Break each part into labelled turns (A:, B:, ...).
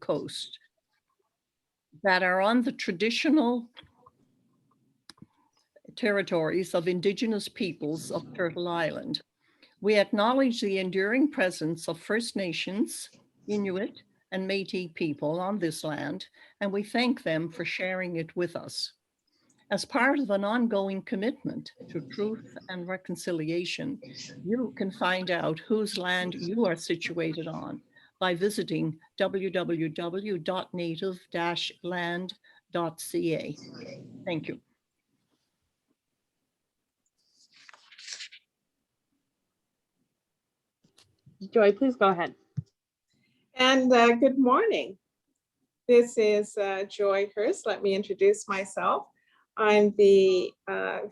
A: coast that are on the traditional territories of Indigenous peoples of Turtle Island. We acknowledge the enduring presence of First Nations, Inuit, and Métis people on this land, and we thank them for sharing it with us. As part of an ongoing commitment to truth and reconciliation, you can find out whose land you are situated on by visiting www.native-land.ca. Thank you.
B: Joy, please go ahead.
C: And good morning. This is Joy Hurst. Let me introduce myself. I'm the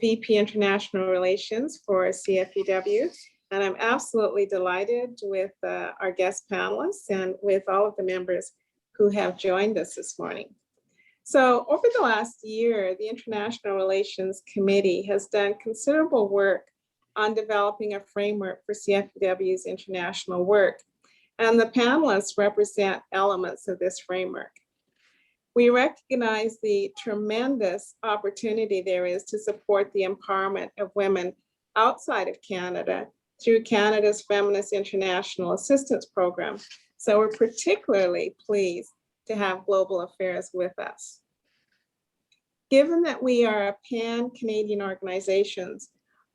C: VP International Relations for CFUW, and I'm absolutely delighted with our guest panelists and with all of the members who have joined us this morning. So over the last year, the International Relations Committee has done considerable work on developing a framework for CFUW's international work, and the panelists represent elements of this framework. We recognize the tremendous opportunity there is to support the empowerment of women outside of Canada through Canada's Feminist International Assistance Program. So we're particularly pleased to have Global Affairs with us. Given that we are a pan-Canadian organization,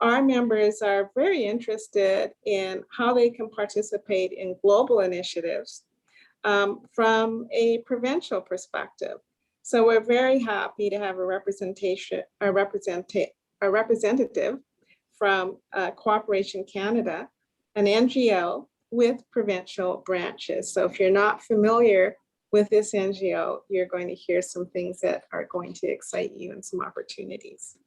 C: our members are very interested in how they can participate in global initiatives from a provincial perspective. So we're very happy to have a representative from Cooperation Canada, an NGO with provincial branches. So if you're not familiar with this NGO, you're going to hear some things that are going to excite you and some opportunities.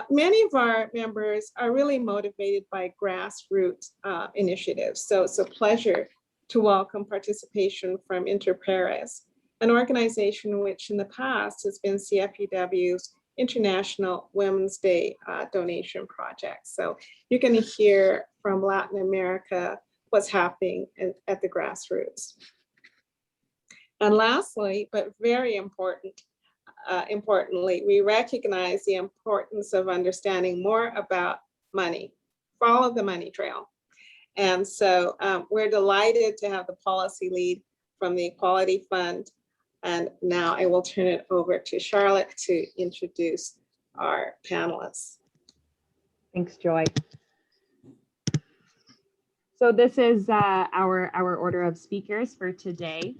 C: Many of our members are really motivated by grassroots initiatives. So it's a pleasure to welcome participation from Interpares, an organization which in the past has been CFUW's International Women's Day donation project. So you're going to hear from Latin America what's happening at the grassroots. And lastly, but very importantly, we recognize the importance of understanding more about money, follow the money trail. And so we're delighted to have the policy lead from the Equality Fund. And now I will turn it over to Charlotte to introduce our panelists.
B: Thanks, Joy. So this is our order of speakers for today.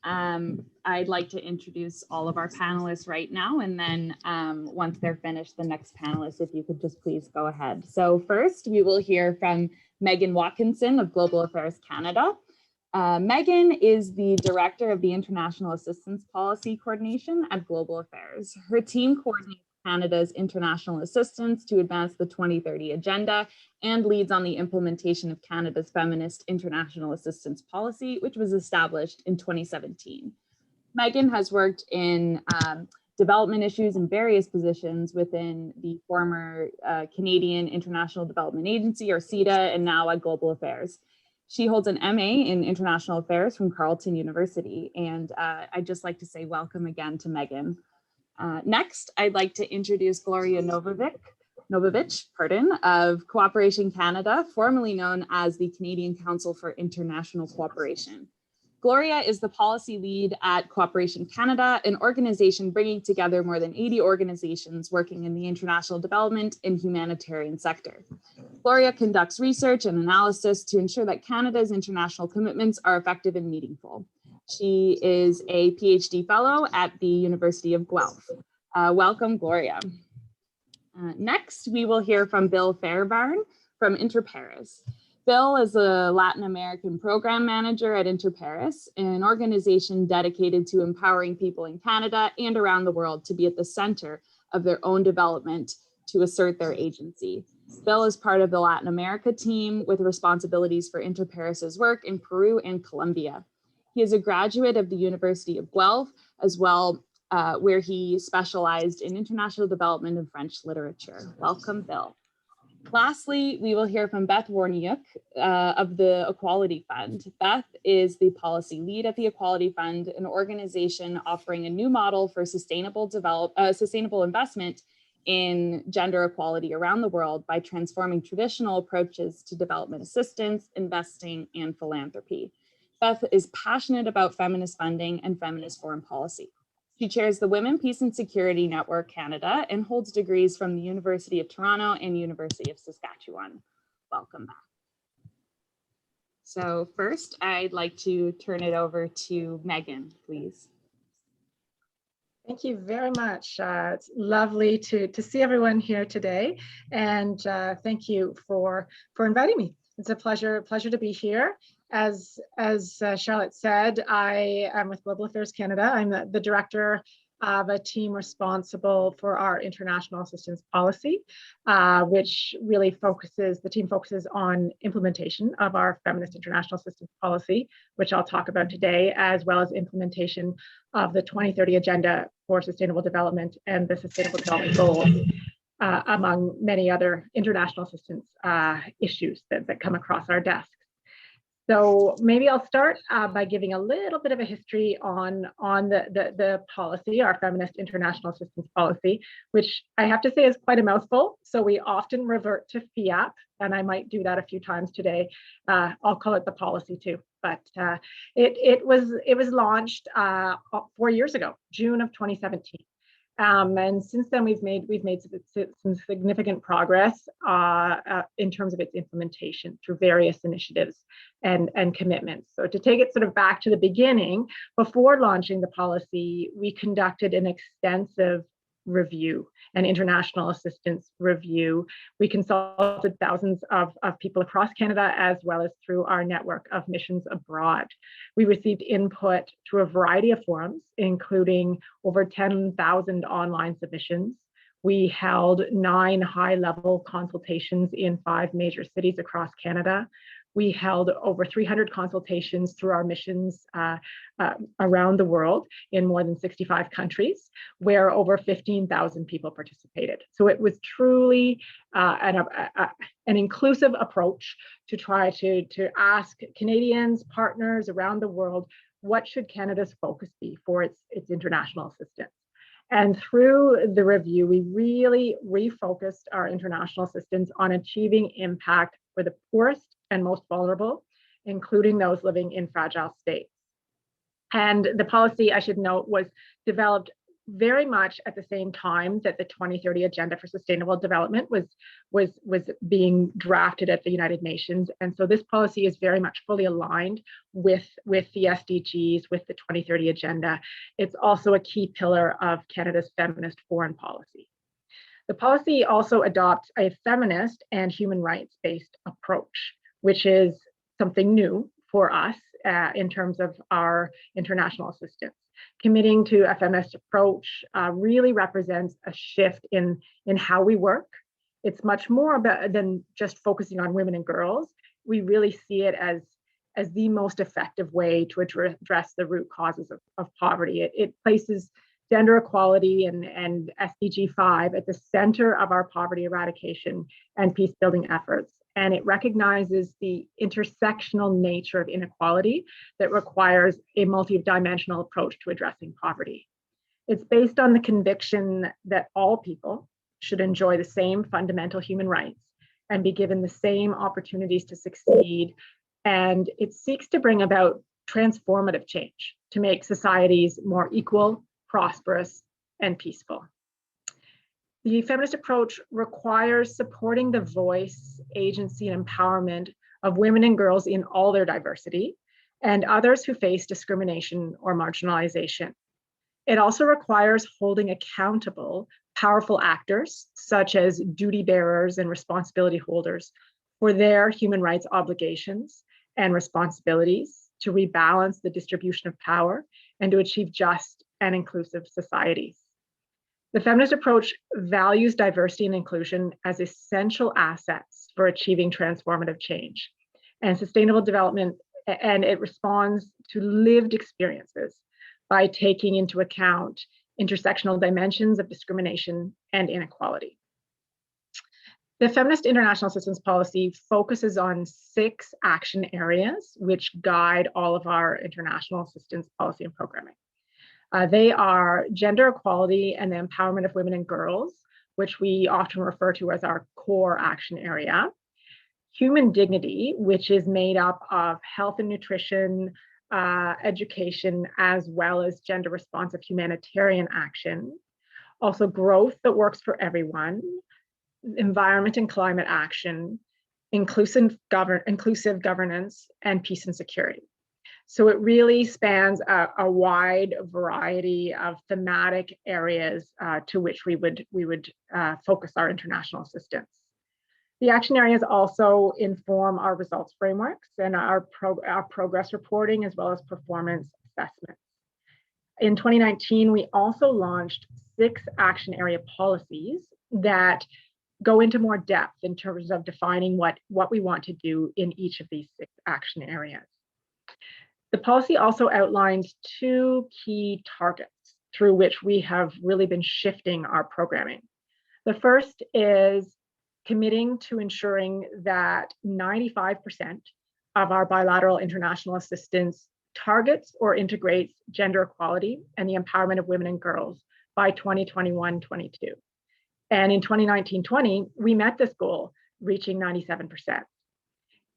B: I'd like to introduce all of our panelists right now, and then once they're finished, the next panelist, if you could just please go ahead. So first, we will hear from Megan Watkinson of Global Affairs Canada. Megan is the Director of the International Assistance Policy Coordination at Global Affairs. Her team coordinates Canada's international assistance to advance the 2030 agenda and leads on the implementation of Canada's Feminist International Assistance Policy, which was established in 2017. Megan has worked in development issues in various positions within the former Canadian International Development Agency, or CEDA, and now at Global Affairs. She holds an MA in International Affairs from Carleton University, and I'd just like to say welcome again to Megan. Next, I'd like to introduce Gloria Novovich, of Cooperation Canada, formerly known as the Canadian Council for International Cooperation. Gloria is the policy lead at Cooperation Canada, an organization bringing together more than 80 organizations working in the international development and humanitarian sector. Gloria conducts research and analysis to ensure that Canada's international commitments are effective and meaningful. She is a PhD fellow at the University of Guelph. Welcome, Gloria. Next, we will hear from Bill Fairbairn from Interpares. Bill is a Latin American program manager at Interpares, an organization dedicated to empowering people in Canada and around the world to be at the center of their own development to assert their agency. Bill is part of the Latin America team with responsibilities for Interpares' work in Peru and Colombia. He is a graduate of the University of Guelph as well, where he specialized in international development and French literature. Welcome, Bill. Lastly, we will hear from Beth Warnock of the Equality Fund. Beth is the policy lead at the Equality Fund, an organization offering a new model for sustainable investment in gender equality around the world by transforming traditional approaches to development assistance, investing, and philanthropy. Beth is passionate about feminist funding and feminist foreign policy. She chairs the Women, Peace and Security Network Canada and holds degrees from the University of Toronto and University of Saskatchewan. Welcome back. So first, I'd like to turn it over to Megan, please.
D: Thank you very much. It's lovely to see everyone here today, and thank you for inviting me. It's a pleasure to be here. As Charlotte said, I am with Global Affairs Canada. I'm the director of a team responsible for our international assistance policy, which really focuses on implementation of our feminist international assistance policy, which I'll talk about today, as well as implementation of the 2030 Agenda for Sustainable Development and the Sustainable Development Goals, among many other international assistance issues that come across our desks. So maybe I'll start by giving a little bit of a history on the policy, our feminist international assistance policy, which I have to say is quite a mouthful. So we often revert to FIAP, and I might do that a few times today. I'll call it the policy too. But it was launched 4 years ago, June of 2017. And since then, we've made some significant progress in terms of its implementation through various initiatives and commitments. So to take it sort of back to the beginning, before launching the policy, we conducted an extensive review, an international assistance review. We consulted thousands of people across Canada, as well as through our network of missions abroad. We received input through a variety of forums, including over 10,000 online submissions. We held 9 high-level consultations in 5 major cities across Canada. We held over 300 consultations through our missions around the world in more than 65 countries, where over 15,000 people participated. So it was truly an inclusive approach to try to ask Canadians, partners around the world, what should Canada's focus be for its international assistance? And through the review, we really refocused our international assistance on achieving impact for the poorest and most vulnerable, including those living in fragile states. And the policy, I should note, was developed very much at the same time that the 2030 Agenda for Sustainable Development was being drafted at the United Nations. And so this policy is very much fully aligned with the SDGs, with the 2030 Agenda. It's also a key pillar of Canada's feminist foreign policy. The policy also adopts a feminist and human rights-based approach, which is something new for us in terms of our international assistance. Committing to a feminist approach really represents a shift in how we work. It's much more than just focusing on women and girls. We really see it as the most effective way to address the root causes of poverty. It places gender equality and SDG 5 at the center of our poverty eradication and peace building efforts. And it recognizes the intersectional nature of inequality that requires a multidimensional approach to addressing poverty. It's based on the conviction that all people should enjoy the same fundamental human rights and be given the same opportunities to succeed. And it seeks to bring about transformative change to make societies more equal, prosperous, and peaceful. The feminist approach requires supporting the voice, agency, and empowerment of women and girls in all their diversity and others who face discrimination or marginalization. It also requires holding accountable powerful actors, such as duty bearers and responsibility holders, for their human rights obligations and responsibilities to rebalance the distribution of power and to achieve just and inclusive societies. The feminist approach values diversity and inclusion as essential assets for achieving transformative change and sustainable development, and it responds to lived experiences by taking into account intersectional dimensions of discrimination and inequality. The Feminist International Assistance Policy focuses on 6 action areas which guide all of our international assistance policy and programming. They are gender equality and the empowerment of women and girls, which we often refer to as our core action area. Human dignity, which is made up of health and nutrition, education, as well as gender responsive humanitarian action. Also growth that works for everyone, environment and climate action, inclusive governance, and peace and security. So it really spans a wide variety of thematic areas to which we would focus our international assistance. The action areas also inform our results frameworks and our progress reporting, as well as performance assessments. In 2019, we also launched 6 action area policies that go into more depth in terms of defining what we want to do in each of these 6 action areas. The policy also outlines 2 key targets through which we have really been shifting our programming. The first is committing to ensuring that 95% of our bilateral international assistance targets or integrates gender equality and the empowerment of women and girls by 2021-22. And in 2019-20, we met this goal, reaching 97%.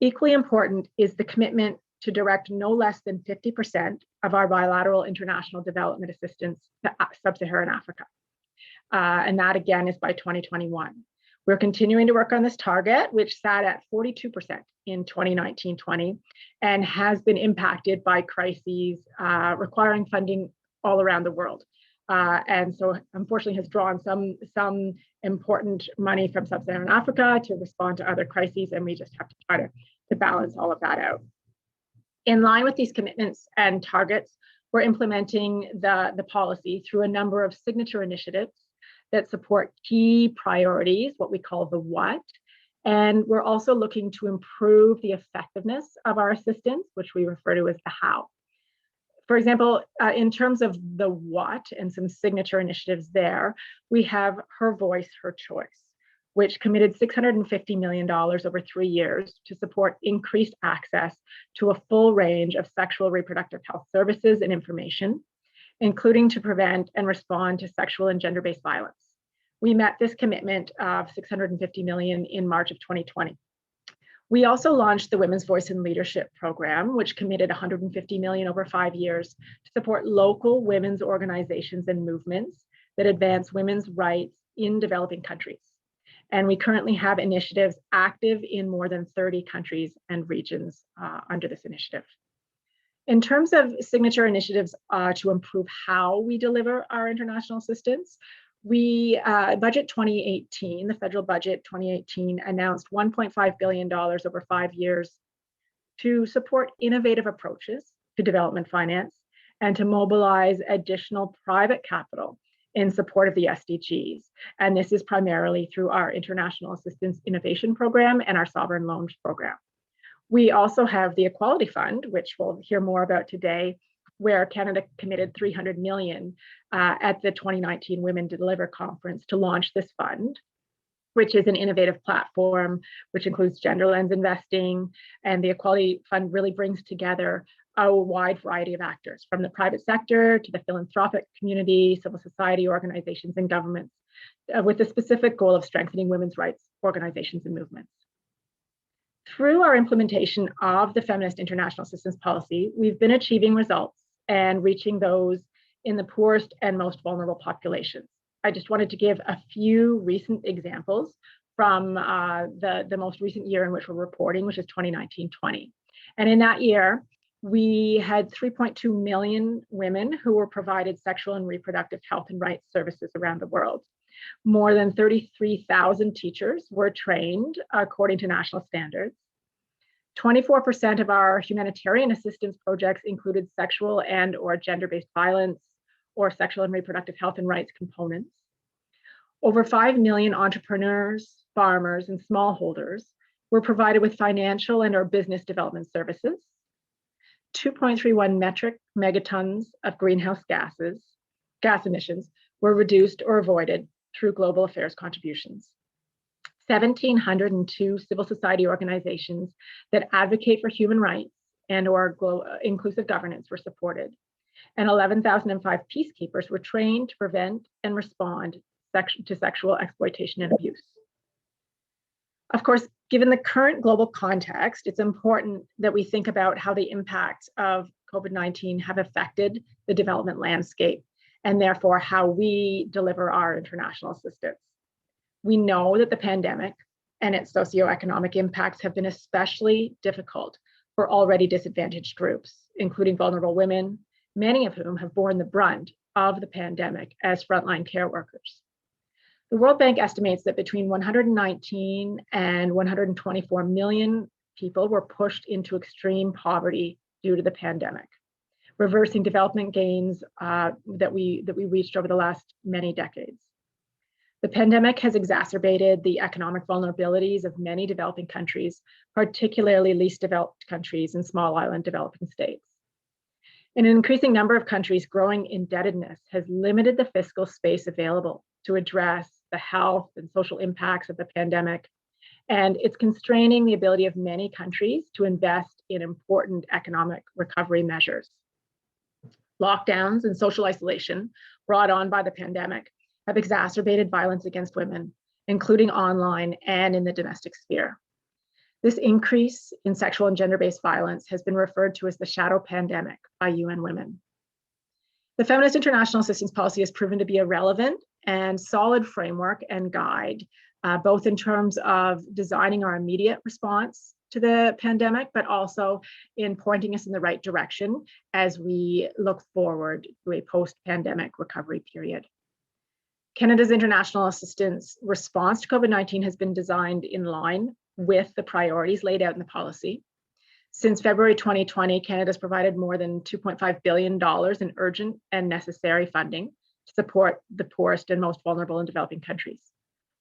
D: Equally important is the commitment to direct no less than 50% of our bilateral international development assistance to sub-Saharan Africa. And that again is by 2021. We're continuing to work on this target, which sat at 42% in 2019-20 and has been impacted by crises requiring funding all around the world. And so unfortunately has drawn some important money from sub-Saharan Africa to respond to other crises, and we just have to try to balance all of that out. In line with these commitments and targets, we're implementing the policy through a number of signature initiatives that support key priorities, what we call the what. And we're also looking to improve the effectiveness of our assistance, which we refer to as the how. For example, in terms of the what and some signature initiatives there, we have Her Voice, Her Choice, which committed $650 million over 3 years to support increased access to a full range of sexual reproductive health services and information, including to prevent and respond to sexual and gender-based violence. We met this commitment of $650 million in March of 2020. We also launched the Women's Voice in Leadership program, which committed $150 million over 5 years to support local women's organizations and movements that advance women's rights in developing countries. And we currently have initiatives active in more than 30 countries and regions under this initiative. In terms of signature initiatives to improve how we deliver our international assistance, we, budget 2018, the federal budget 2018 announced $1.5 billion over 5 years to support innovative approaches to development finance and to mobilize additional private capital in support of the SDGs. And this is primarily through our International Assistance Innovation Program and our Sovereign Loans Program. We also have the Equality Fund, which we'll hear more about today, where Canada committed $300 million at the 2019 Women Deliver Conference to launch this fund, which is an innovative platform, which includes gender lens investing. And the Equality Fund really brings together a wide variety of actors, from the private sector to the philanthropic community, civil society organizations, and governments, with the specific goal of strengthening women's rights organizations and movements. Through our implementation of the Feminist International Assistance Policy, we've been achieving results and reaching those in the poorest and most vulnerable populations. I just wanted to give a few recent examples from the most recent year in which we're reporting, which is 2019-20. And in that year, we had 3.2 million women who were provided sexual and reproductive health and rights services around the world. More than 33,000 teachers were trained according to national standards. 24% of our humanitarian assistance projects included sexual and or gender-based violence or sexual and reproductive health and rights components. Over 5 million entrepreneurs, farmers, and smallholders were provided with financial and or business development services. 2.31 metric megatons of greenhouse gas emissions were reduced or avoided through global affairs contributions. 1,702 civil society organizations that advocate for human rights and/or inclusive governance were supported, and 11,005 peacekeepers were trained to prevent and respond to sexual exploitation and abuse. Of course, given the current global context, it's important that we think about how the impacts of COVID-19 have affected the development landscape, and therefore how we deliver our international assistance. We know that the pandemic and its socioeconomic impacts have been especially difficult for already disadvantaged groups, including vulnerable women, many of whom have borne the brunt of the pandemic as frontline care workers. The World Bank estimates that between 119 and 124 million people were pushed into extreme poverty due to the pandemic, reversing development gains that we reached over the last many decades. The pandemic has exacerbated the economic vulnerabilities of many developing countries, particularly least developed countries and small island developing states. In an increasing number of countries, growing indebtedness has limited the fiscal space available to address the health and social impacts of the pandemic, and it's constraining the ability of many countries to invest in important economic recovery measures. Lockdowns and social isolation brought on by the pandemic have exacerbated violence against women, including online and in the domestic sphere. This increase in sexual and gender-based violence has been referred to as the shadow pandemic by UN Women. The Feminist International Assistance Policy has proven to be a relevant and solid framework and guide, both in terms of designing our immediate response to the pandemic, but also in pointing us in the right direction as we look forward to a post-pandemic recovery period. Canada's international assistance response to COVID-19 has been designed in line with the priorities laid out in the policy. Since February 2020, Canada has provided more than $2.5 billion in urgent and necessary funding to support the poorest and most vulnerable in developing countries.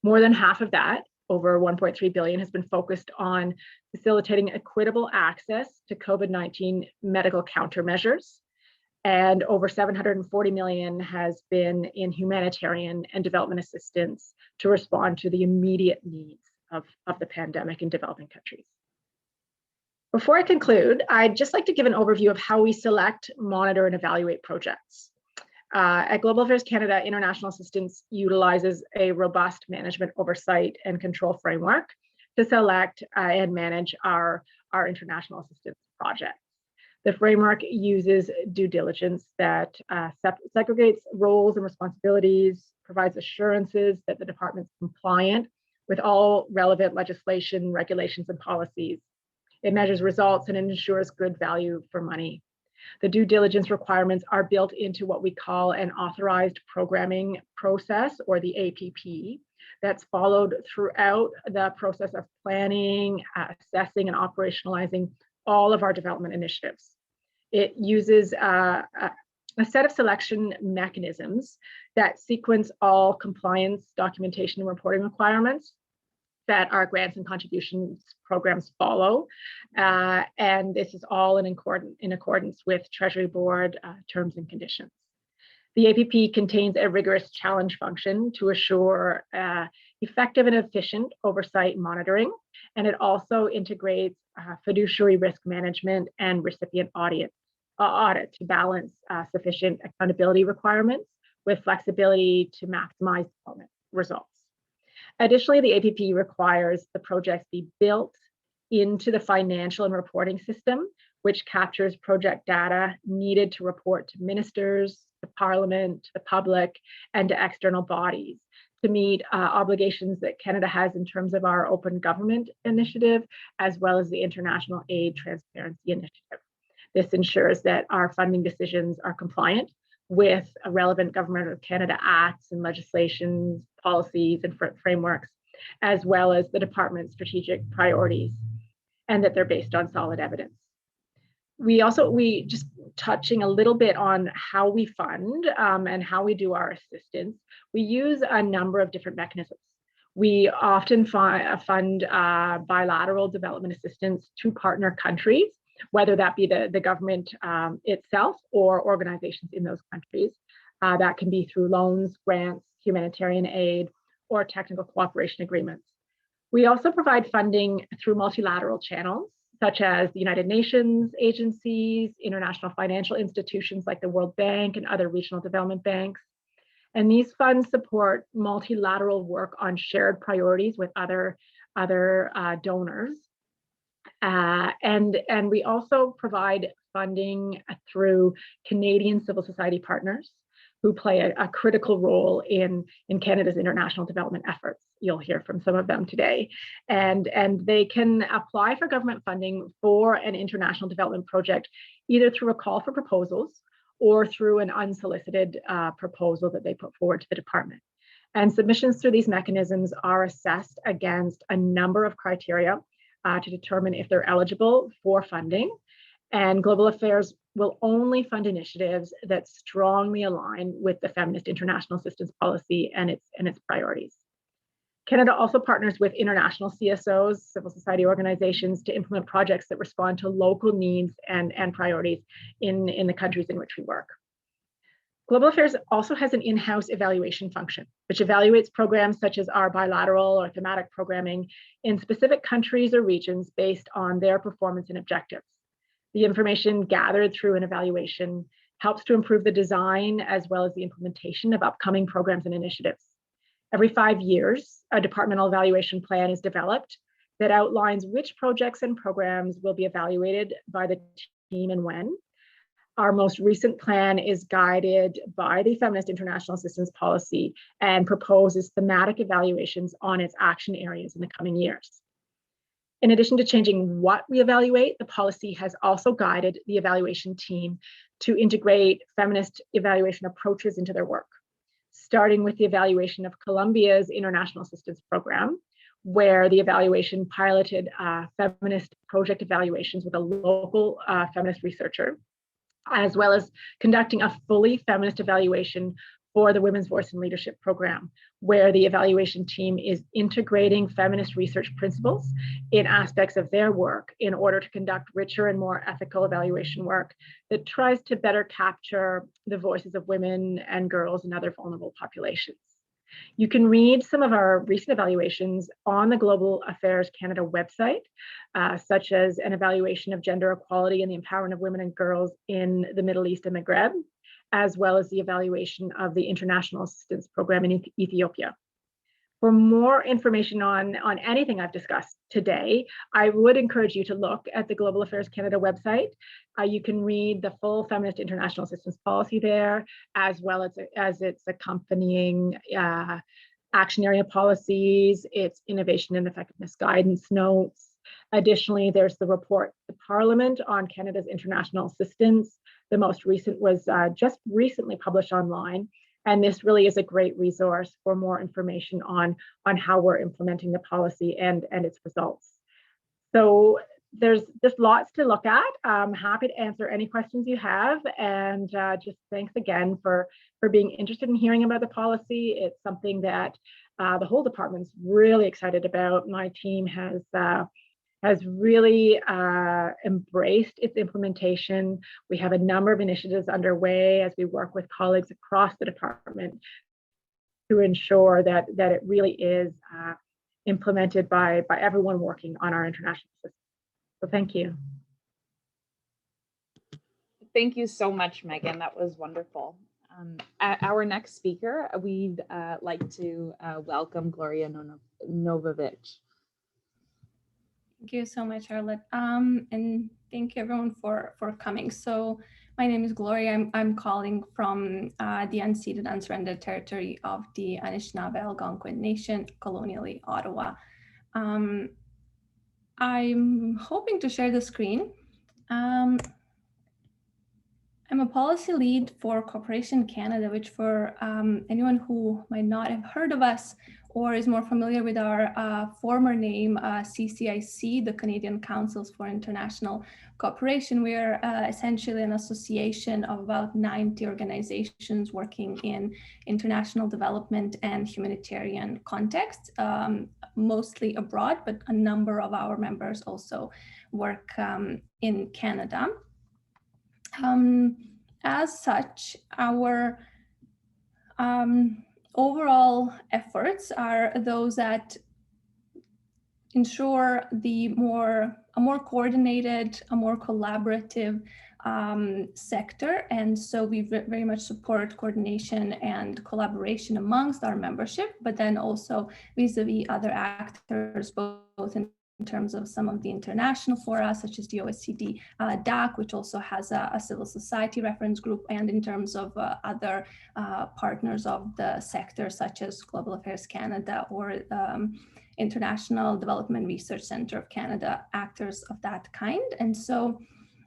D: More than half of that, over $1.3 billion, has been focused on facilitating equitable access to COVID-19 medical countermeasures, and over $740 million has been in humanitarian and development assistance to respond to the immediate needs of the pandemic in developing countries. Before I conclude, I'd just like to give an overview of how we select, monitor, and evaluate projects. At Global Affairs Canada, international assistance utilizes a robust management oversight and control framework to select and manage our international assistance projects. The framework uses due diligence that segregates roles and responsibilities, provides assurances that the department's compliant with all relevant legislation, regulations, and policies. It measures results and ensures good value for money. The due diligence requirements are built into what we call an authorized programming process, or the APP, that's followed throughout the process of planning, assessing, and operationalizing all of our development initiatives. It uses a set of selection mechanisms that sequence all compliance, documentation, and reporting requirements that our grants and contributions programs follow. And this is all in accordance with Treasury Board terms and conditions. The APP contains a rigorous challenge function to assure effective and efficient oversight and monitoring, and it also integrates fiduciary risk management and recipient audit to balance sufficient accountability requirements with flexibility to maximize development results. Additionally, the APP requires the projects be built into the financial and reporting system, which captures project data needed to report to ministers, to Parliament, to the public, and to external bodies to meet obligations that Canada has in terms of our Open Government Initiative, as well as the International Aid Transparency Initiative. This ensures that our funding decisions are compliant with relevant Government of Canada acts and legislations, policies, and frameworks, as well as the department's strategic priorities, and that they're based on solid evidence. We just touching a little bit on how we fund and how we do our assistance. We use a number of different mechanisms. We often fund bilateral development assistance to partner countries, whether that be the government itself or organizations in those countries. That can be through loans, grants, humanitarian aid, or technical cooperation agreements. We also provide funding through multilateral channels, such as the United Nations agencies, international financial institutions like the World Bank and other regional development banks. And these funds support multilateral work on shared priorities with other donors. And we also provide funding through Canadian civil society partners who play a critical role in Canada's international development efforts. You'll hear from some of them today. And they can apply for government funding for an international development project, either through a call for proposals or through an unsolicited proposal that they put forward to the department. And submissions through these mechanisms are assessed against a number of criteria to determine if they're eligible for funding. And Global Affairs will only fund initiatives that strongly align with the Feminist International Assistance Policy and its priorities. Canada also partners with international CSOs, civil society organizations, to implement projects that respond to local needs and priorities in the countries in which we work. Global Affairs also has an in-house evaluation function, which evaluates programs such as our bilateral or thematic programming in specific countries or regions based on their performance and objectives. The information gathered through an evaluation helps to improve the design as well as the implementation of upcoming programs and initiatives. Every 5 years, a departmental evaluation plan is developed that outlines which projects and programs will be evaluated by the team and when. Our most recent plan is guided by the Feminist International Assistance Policy and proposes thematic evaluations on its action areas in the coming years. In addition to changing what we evaluate, the policy has also guided the evaluation team to integrate feminist evaluation approaches into their work, starting with the evaluation of Colombia's international assistance program, where the evaluation piloted feminist project evaluations with a local feminist researcher, as well as conducting a fully feminist evaluation for the Women's Voice in Leadership program, where the evaluation team is integrating feminist research principles in aspects of their work in order to conduct richer and more ethical evaluation work that tries to better capture the voices of women and girls and other vulnerable populations. You can read some of our recent evaluations on the Global Affairs Canada website, such as an evaluation of gender equality and the empowerment of women and girls in the Middle East and Maghreb, as well as the evaluation of the International Assistance Program in Ethiopia. For more information on anything I've discussed today, I would encourage you to look at the Global Affairs Canada website. You can read the full Feminist International Assistance Policy there, as well as its accompanying action area policies, its innovation and effectiveness guidance notes. Additionally, there's the report to Parliament on Canada's international assistance. The most recent was just recently published online. And this really is a great resource for more information on how we're implementing the policy and its results. So there's just lots to look at. I'm happy to answer any questions you have. And just thanks again for being interested in hearing about the policy. It's something that the whole department's really excited about. My team has really embraced its implementation. We have a number of initiatives underway as we work with colleagues across the department to ensure that it really is implemented by everyone working on our international system. So thank you.
B: Thank you so much, Megan. That was wonderful. Our next speaker, we'd like to welcome Gloria Novovich.
E: Thank you so much, Charlotte. And thank you everyone for coming. So my name is Gloria. I'm calling from the unceded, unsurrendered territory of the Anishinaabe Algonquin Nation, colonially Ottawa. I'm hoping to share the screen. I'm a policy lead for Cooperation Canada, which for anyone who might not have heard of us or is more familiar with our former name, CCIC, the Canadian Councils for International Cooperation. We're essentially an association of about 90 organizations working in international development and humanitarian contexts, mostly abroad, but a number of our members also work in Canada. As such, our overall efforts are those that ensure a more coordinated, a more collaborative sector. And so we very much support coordination and collaboration amongst our membership, but then also vis-a-vis other actors, both in terms of some of the international fora, such as the OECD DAC, which also has a civil society reference group, and in terms of other partners of the sector, such as Global Affairs Canada or International Development Research Center of Canada, actors of that kind. And so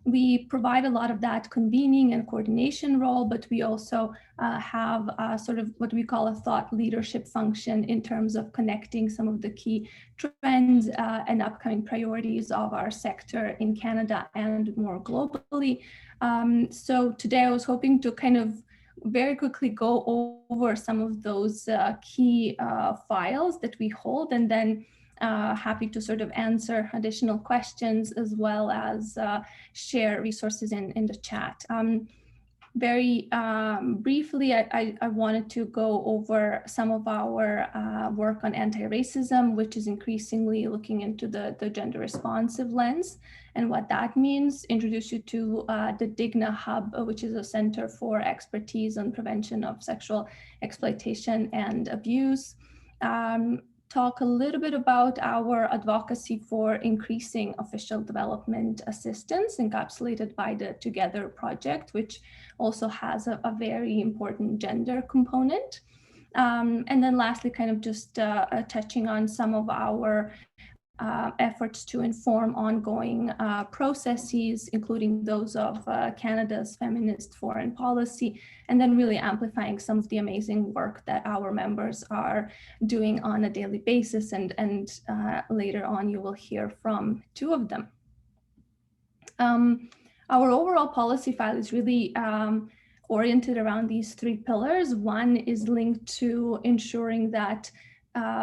E: we provide a lot of that convening and coordination role, but we also have sort of what we call a thought leadership function in terms of connecting some of the key trends and upcoming priorities of our sector in Canada and more globally. So today I was hoping to kind of very quickly go over some of those key files that we hold, and then happy to sort of answer additional questions as well as share resources in the chat. Very briefly, I wanted to go over some of our work on anti-racism, which is increasingly looking into the gender responsive lens and what that means, introduce you to the Digna Hub, which is a center for expertise on prevention of sexual exploitation and abuse. Talk a little bit about our advocacy for increasing official development assistance encapsulated by the Together project, which also has a very important gender component. And then lastly, kind of just touching on some of our efforts to inform ongoing processes, including those of Canada's feminist foreign policy, and then really amplifying some of the amazing work that our members are doing on a daily basis. And later on, you will hear from two of them. Our overall policy file is really oriented around these three pillars. One is linked to ensuring that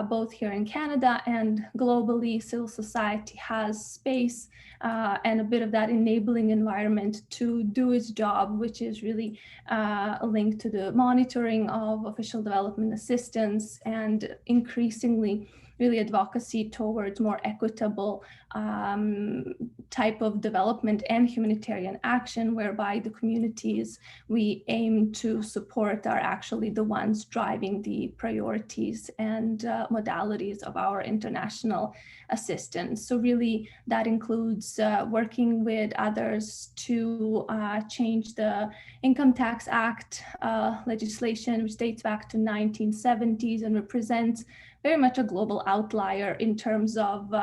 E: both here in Canada and globally, civil society has space and a bit of that enabling environment to do its job, which is really linked to the monitoring of official development assistance and increasingly really advocacy towards more equitable type of development and humanitarian action, whereby the communities we aim to support are actually the ones driving the priorities and modalities of our international assistance. So really that includes working with others to change the Income Tax Act legislation, which dates back to 1970s and represents very much a global outlier in terms of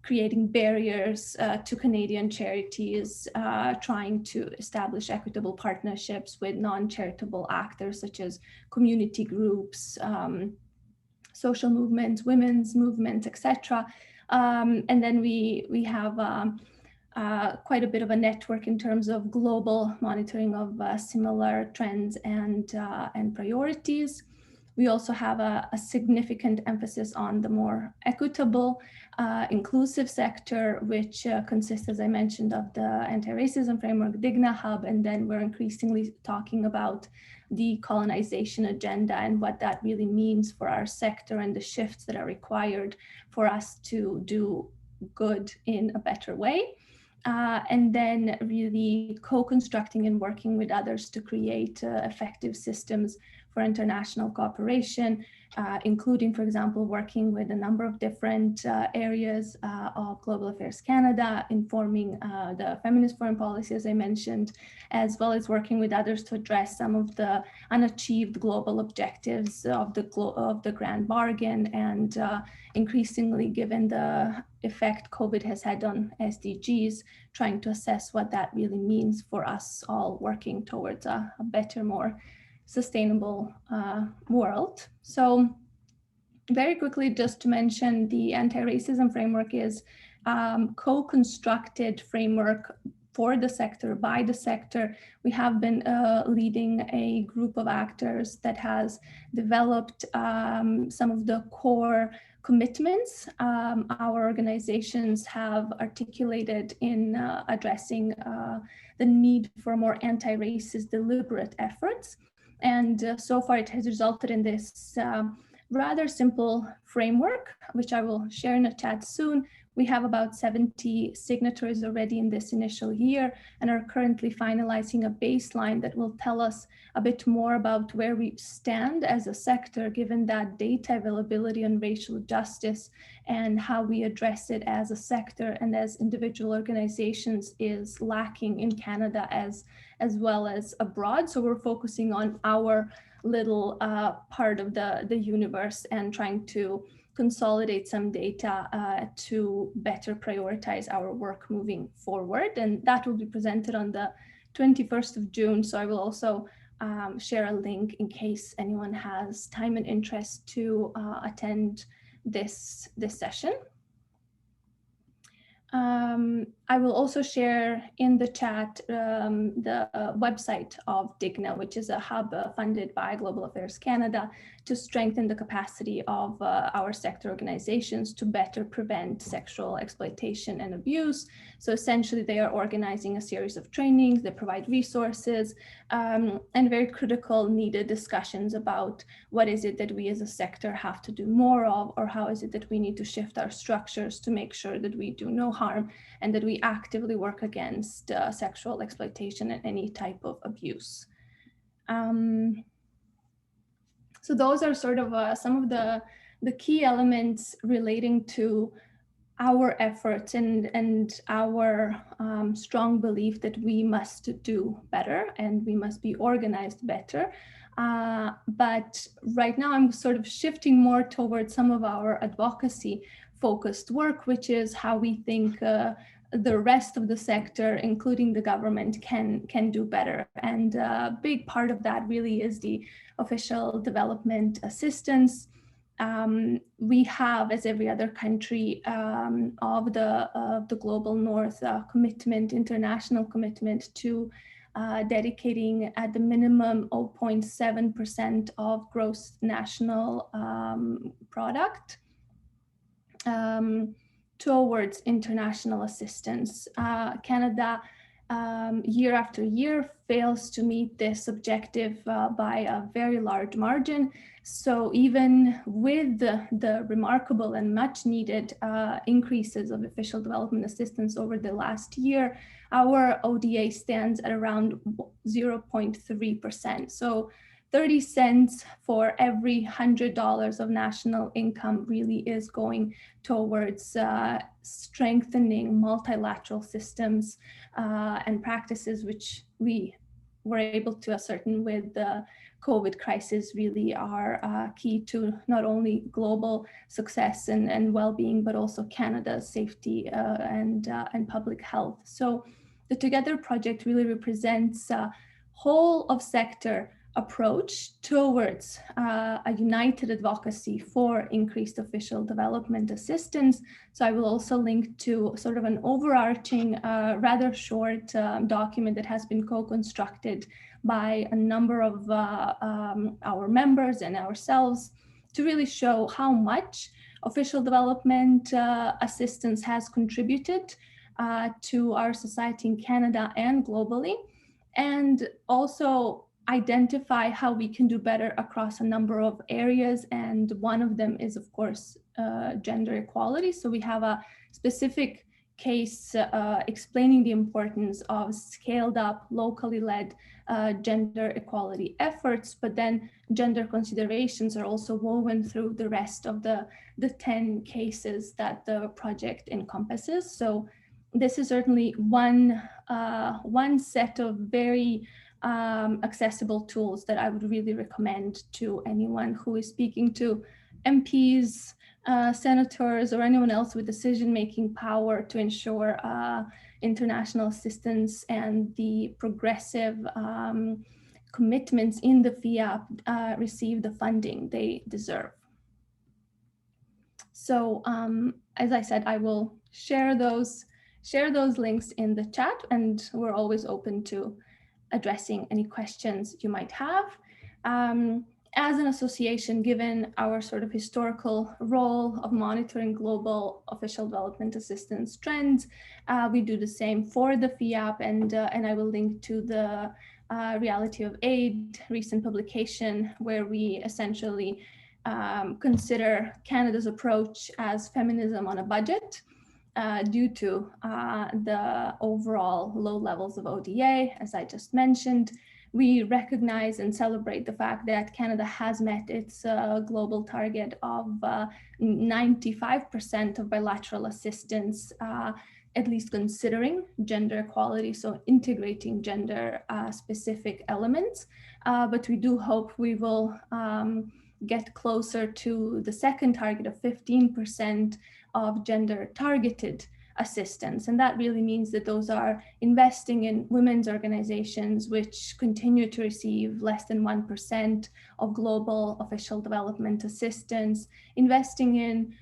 E: creating barriers to Canadian charities trying to establish equitable partnerships with non-charitable actors such as community groups, social movements, women's movements, etc. And then we have quite a bit of a network in terms of global monitoring of similar trends and priorities. We also have a significant emphasis on the more equitable, inclusive sector, which consists, as I mentioned, of the anti-racism framework, Digna Hub, and then we're increasingly talking about the colonization agenda and what that really means for our sector and the shifts that are required for us to do good in a better way. And then really co-constructing and working with others to create effective systems for international cooperation, including, for example, working with a number of different areas of Global Affairs Canada, informing the feminist foreign policy, as I mentioned, as well as working with others to address some of the unachieved global objectives of the Grand Bargain, and increasingly, given the effect COVID has had on SDGs, trying to assess what that really means for us all working towards a better, more sustainable world. So very quickly, just to mention, the anti-racism framework is co-constructed framework for the sector, by the sector. We have been leading a group of actors that has developed some of the core commitments our organizations have articulated in addressing the need for more anti-racist deliberate efforts. And so far it has resulted in this rather simple framework, which I will share in a chat soon. We have about 70 signatories already in this initial year and are currently finalizing a baseline that will tell us a bit more about where we stand as a sector, given that data availability on racial justice and how we address it as a sector and as individual organizations is lacking in Canada as well as abroad. So we're focusing on our little part of the universe and trying to consolidate some data to better prioritize our work moving forward. And that will be presented on the 21st of June. So I will also share a link in case anyone has time and interest to attend this session. I will also share in the chat the website of DIGNA, which is a hub funded by Global Affairs Canada to strengthen the capacity of our sector organizations to better prevent sexual exploitation and abuse. So essentially they are organizing a series of trainings, they provide resources and very critical needed discussions about what is it that we as a sector have to do more of, or how is it that we need to shift our structures to make sure that we do no harm and that we actively work against sexual exploitation and any type of abuse. So those are sort of some of the key elements relating to our efforts and our strong belief that we must do better and we must be organized better. But right now I'm sort of shifting more towards some of our advocacy focused work, which is how we think the rest of the sector, including the government, can do better. And a big part of that really is the official development assistance. We have, as every other country of the global north, commitment, international commitment to dedicating at the minimum 0.7% of gross national product towards international assistance. Canada, year after year, fails to meet this objective by a very large margin. So even with the remarkable and much needed increases of official development assistance over the last year, our ODA stands at around 0.3%. So 30 cents for every $100 of national income really is going towards strengthening multilateral systems and practices, which we were able to ascertain with the COVID crisis really are key to not only global success and well-being, but also Canada's safety and public health. So the Together Project really represents a whole of sector approach towards a united advocacy for increased official development assistance. So I will also link to sort of an overarching, rather short document that has been co-constructed by a number of our members and ourselves to really show how much official development assistance has contributed to our society in Canada and globally, and also identify how we can do better across a number of areas. And one of them is, of course, gender equality. So we have a specific case explaining the importance of scaled up, locally led gender equality efforts, but then gender considerations are also woven through the rest of the 10 cases that the project encompasses. So this is certainly one set of very accessible tools that I would really recommend to anyone who is speaking to MPs, senators, or anyone else with decision-making power to ensure international assistance and the progressive commitments in the FIAP receive the funding they deserve. So as I said, I will share those links in the chat, and we're always open to addressing any questions you might have. As an association, given our sort of historical role of monitoring global official development assistance trends, we do the same for the FIAP, and I will link to the Reality of Aid recent publication, where we essentially consider Canada's approach as feminism on a budget due to the overall low levels of ODA, as I just mentioned. We recognize and celebrate the fact that Canada has met its global target of 95% of bilateral assistance, at least considering gender equality, so integrating gender specific elements. But we do hope we will get closer to the second target of 15% of gender targeted assistance. And that really means that those are investing in women's organizations which continue to receive less than 1% of global official development assistance, investing in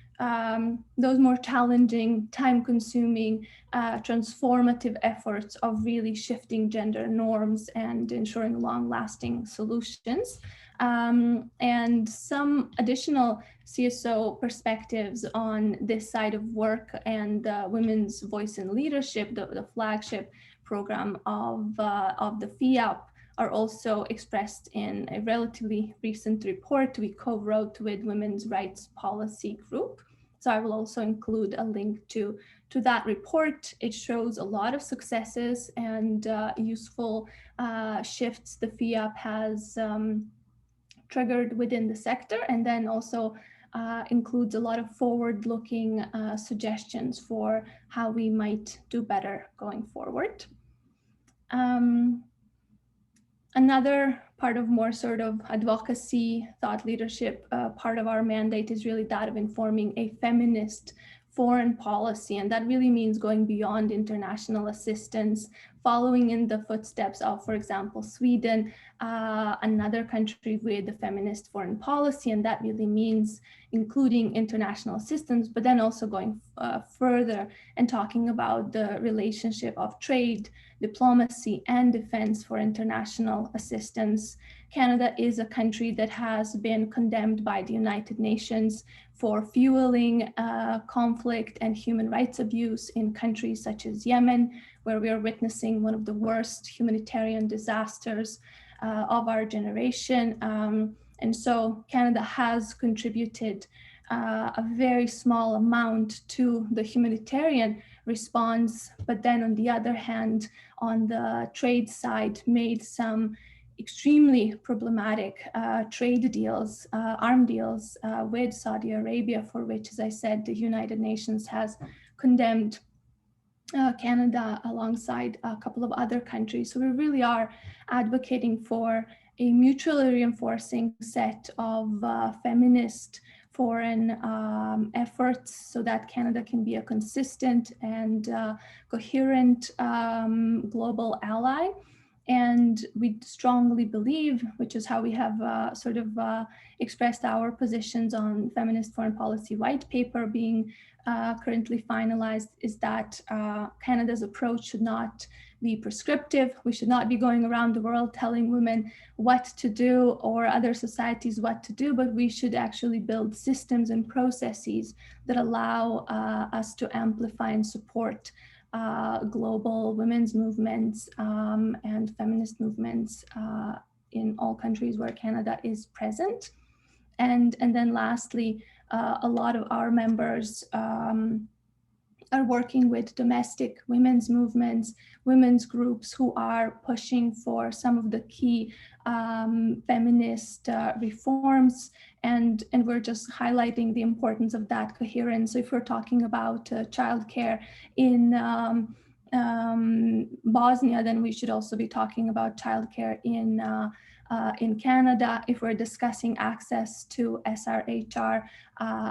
E: those more challenging, time-consuming, transformative efforts of really shifting gender norms and ensuring long-lasting solutions. And some additional CSO perspectives on this side of work and Women's Voice in Leadership, the flagship program of the FIAP, are also expressed in a relatively recent report we co-wrote with Women's Rights Policy Group. So I will also include a link to that report. It shows a lot of successes and useful shifts the FIAP has triggered within the sector, and then also includes a lot of forward-looking suggestions for how we might do better going forward. Another part of more sort of advocacy, thought leadership, part of our mandate is really that of informing a feminist foreign policy. And that really means going beyond international assistance, following in the footsteps of, for example, Sweden, another country with a feminist foreign policy. And that really means including international assistance, but then also going further and talking about the relationship of trade, diplomacy, and defense for international assistance. Canada is a country that has been condemned by the United Nations for fueling conflict and human rights abuse in countries such as Yemen, where we are witnessing one of the worst humanitarian disasters of our generation. And so Canada has contributed a very small amount to the humanitarian response, but then on the other hand, on the trade side, made some extremely problematic trade deals, arm deals with Saudi Arabia, for which, as I said, the United Nations has condemned Canada alongside a couple of other countries. So we really are advocating for a mutually reinforcing set of feminist foreign efforts so that Canada can be a consistent and coherent global ally. And we strongly believe, which is how we have expressed our positions on feminist foreign policy white paper being currently finalized, is that Canada's approach should not be prescriptive. We should not be going around the world telling women what to do or other societies what to do, but we should actually build systems and processes that allow us to amplify and support global women's movements and feminist movements in all countries where Canada is present. And then lastly, a lot of our members are working with domestic women's movements, women's groups who are pushing for some of the key feminist reforms. And we're just highlighting the importance of that coherence. So if we're talking about childcare in Bosnia, then we should also be talking about childcare in Canada. If we're discussing access to SRHR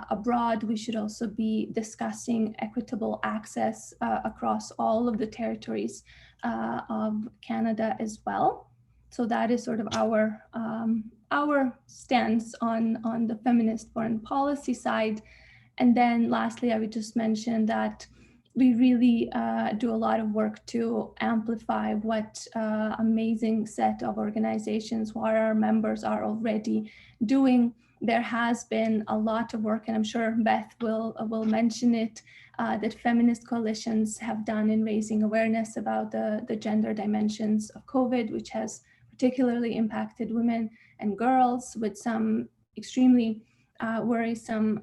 E: abroad, we should also be discussing equitable access across all of the territories of Canada as well. So that is sort of our stance on the feminist foreign policy side. And then lastly, I would just mention that we really do a lot of work to amplify what amazing set of organizations who are our members are already doing. There has been a lot of work, and I'm sure Beth will mention it, that feminist coalitions have done in raising awareness about the gender dimensions of COVID, which has particularly impacted women and girls with some extremely worrisome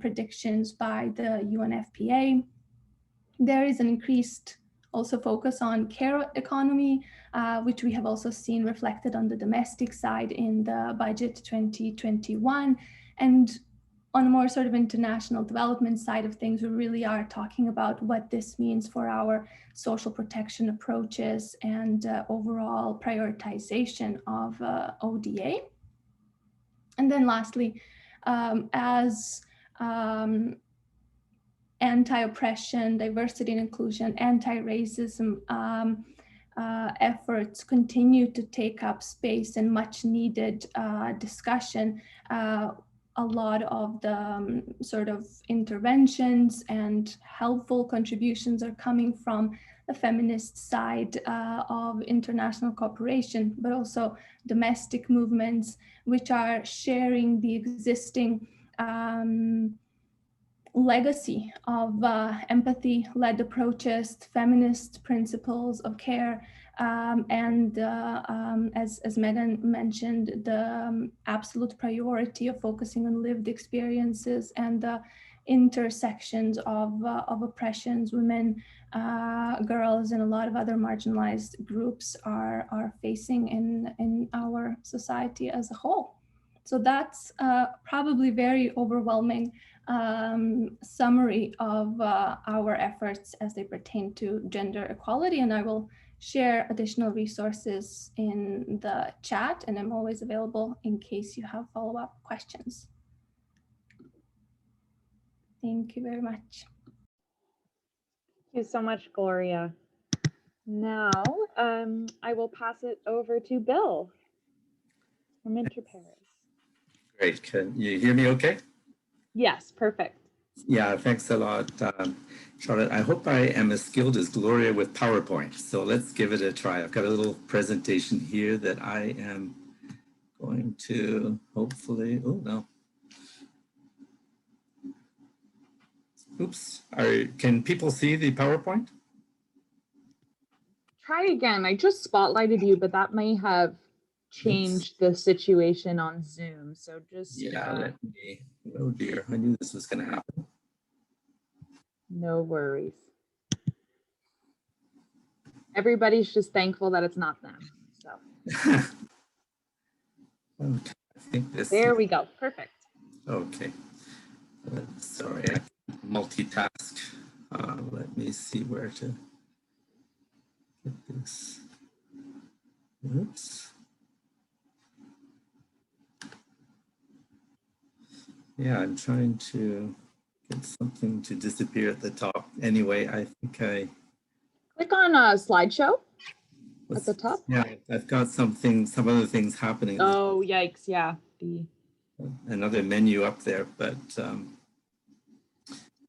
E: predictions by the UNFPA. There is an increased also focus on care economy, which we have also seen reflected on the domestic side in the budget 2021. And on a more sort of international development side of things, we really are talking about what this means for our social protection approaches and overall prioritization of ODA. And then lastly, as anti-oppression, diversity and inclusion, anti-racism efforts continue to take up space and much needed discussion, a lot of the sort of interventions and helpful contributions are coming from the feminist side of international cooperation, but also domestic movements, which are sharing the existing legacy of empathy-led approaches, feminist principles of care, and as Megan mentioned, the absolute priority of focusing on lived experiences and the intersections of oppressions women, girls, and a lot of other marginalized groups are facing in our society as a whole. So that's probably very overwhelming summary of our efforts as they pertain to gender equality, and I will share additional resources in the chat, and I'm always available in case you have follow-up questions. Thank you very much.
B: Thank you so much, Gloria. Now, I will pass it over to Bill from Inter-Pares.
F: Great. Can you hear me okay?
B: Yes, perfect.
F: Yeah, thanks a lot, Charlotte. I hope I am as skilled as Gloria with PowerPoint. So let's give it a try. I've got a little presentation here that I am going to hopefully, oh no. Oops, can people see the PowerPoint?
B: Try again. I just spotlighted you, but that may have changed the situation on Zoom. So just
F: let me, oh dear, I knew this was going to happen.
B: No worries. Everybody's just thankful that it's not them. So
F: Okay, I think this.
B: There we go. Perfect.
F: Okay. Sorry, I multitask. Let me see where to get this. Oops. Yeah, I'm trying to get something to disappear at the top. Anyway, I think I...
B: Click on a slideshow at the top.
F: Yeah, I've got some other things happening.
B: Oh, yikes. Yeah.
F: Another menu up there, but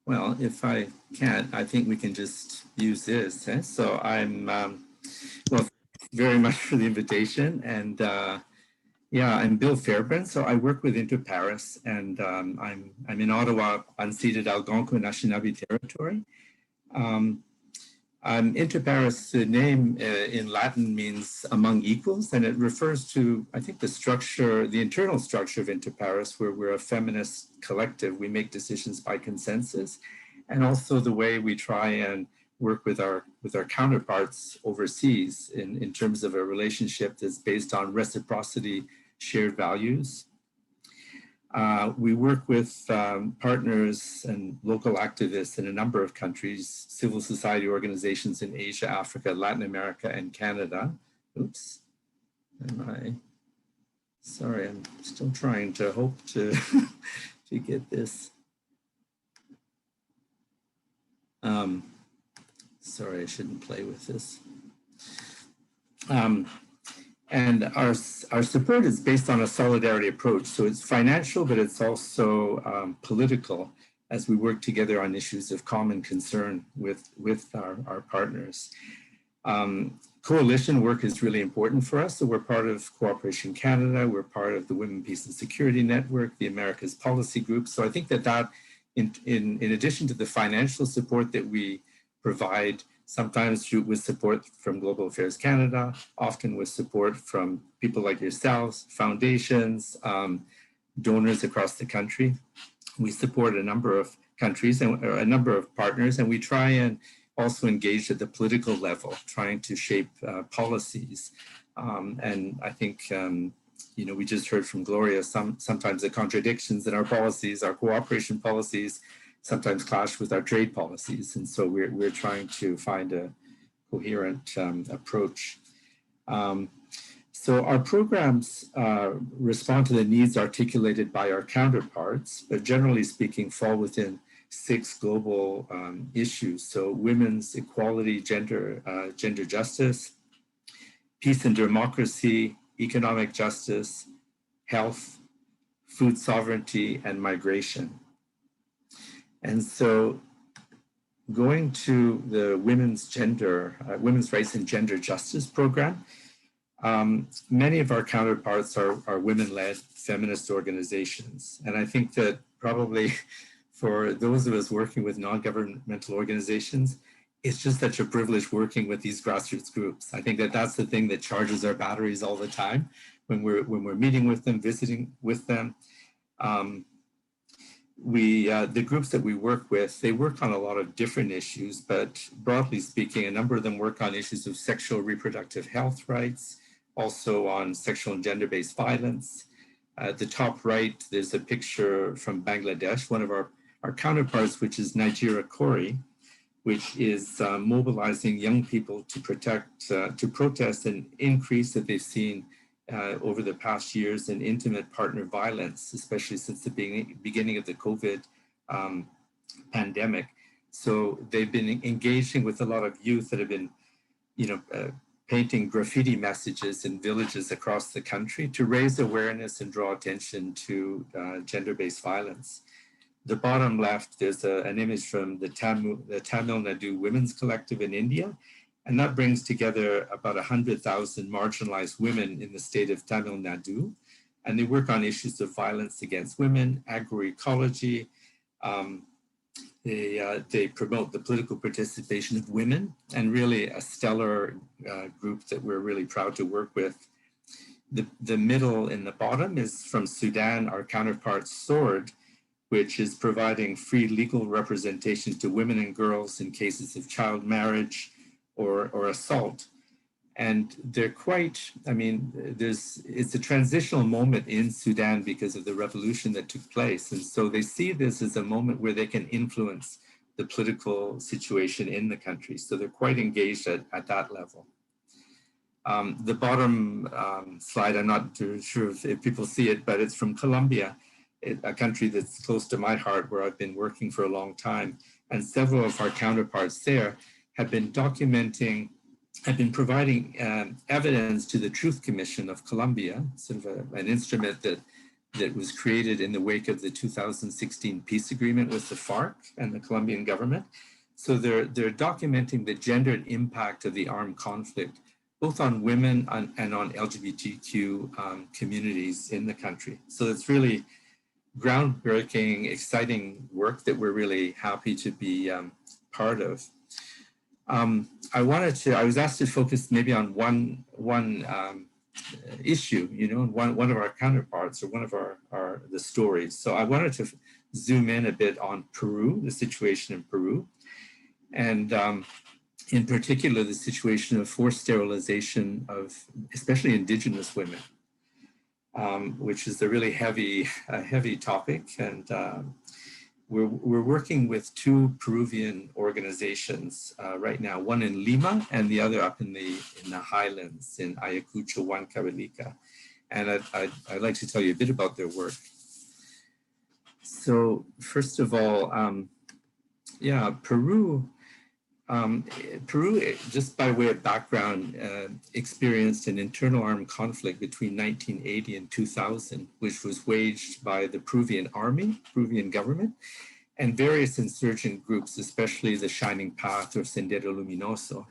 F: well, if I can't, I think we can just use this. Eh? So I'm, well, very much for the invitation. And yeah, I'm Bill Fairbairn. So I work with Inter-Pares, and I'm in Ottawa, unceded Algonquin Anishinaabe territory. Inter-Pares, the name in Latin means among equals, and it refers to, I think, the structure, the internal structure of Inter-Pares, where we're a feminist collective. We make decisions by consensus, and also the way we try and work with our counterparts overseas in terms of a relationship that's based on reciprocity, shared values. We work with partners and local activists in a number of countries, civil society organizations in Asia, Africa, Latin America, and Canada. Oops, sorry, I'm still trying to hope to, to get this. Sorry, I shouldn't play with this. And our support is based on a solidarity approach. So it's financial, but it's also political as we work together on issues of common concern with our partners. Coalition work is really important for us. So we're part of Cooperation Canada. We're part of the Women, Peace and Security Network, the Americas Policy Group. So I think that in addition to the financial support that we provide, sometimes with support from Global Affairs Canada, often with support from people like yourselves, foundations, donors across the country. We support a number of countries and a number of partners, and we try and also engage at the political level, trying to shape policies. And I think, we just heard from Gloria, sometimes the contradictions in our policies, our cooperation policies, sometimes clash with our trade policies. And so we're trying to find a coherent approach. So our programs respond to the needs articulated by our counterparts, but generally speaking, fall within 6 global issues. So women's equality, gender justice, peace and democracy, economic justice, health, food sovereignty, and migration. And so going to the women's rights and gender justice program, many of our counterparts are women-led feminist organizations. And I think that probably for those of us working with non-governmental organizations, it's just such a privilege working with these grassroots groups. I think that that's the thing that charges our batteries all the time when we're meeting with them, visiting with them. The groups that we work with, they work on a lot of different issues, but broadly speaking, a number of them work on issues of sexual reproductive health rights, also on sexual and gender-based violence. At the top right, there's a picture from Bangladesh, one of our counterparts, which is Nigeria Kori, which is mobilizing young people to protest an increase that they've seen over the past years in intimate partner violence, especially since the beginning of the COVID pandemic. So they've been engaging with a lot of youth that have been, painting graffiti messages in villages across the country to raise awareness and draw attention to gender-based violence. The bottom left, there's an image from the Tamil Nadu Women's Collective in India, and that brings together about 100,000 marginalized women in the state of Tamil Nadu. And they work on issues of violence against women, agroecology. They promote the political participation of women, and really a stellar group that we're really proud to work with. The middle in the bottom is from Sudan, our counterpart SWORD, which is providing free legal representation to women and girls in cases of child marriage or assault. And they're quite, it's a transitional moment in Sudan because of the revolution that took place. And so they see this as a moment where they can influence the political situation in the country. So they're quite engaged at that level. The bottom slide, I'm not too sure if people see it, but it's from Colombia, a country that's close to my heart, where I've been working for a long time. And several of our counterparts there have been providing evidence to the Truth Commission of Colombia, sort of an instrument that was created in the wake of the 2016 peace agreement with the FARC and the Colombian government. So they're documenting the gendered impact of the armed conflict, both on women and on LGBTQ communities in the country. So it's really groundbreaking, exciting work that we're really happy to be part of. I was asked to focus maybe on one issue, one of our counterparts or one of the stories. So I wanted to zoom in a bit on Peru, the situation in Peru, and in particular, the situation of forced sterilization of especially indigenous women, which is a really heavy topic. And we're working with 2 Peruvian organizations right now, one in Lima and the other up in the highlands in Ayacucho, Huancavelica. And I'd like to tell you a bit about their work. So first of all, Peru, just by way of background, experienced an internal armed conflict between 1980 and 2000, which was waged by the Peruvian army, Peruvian government, and various insurgent groups, especially the Shining Path or Sendero Luminoso.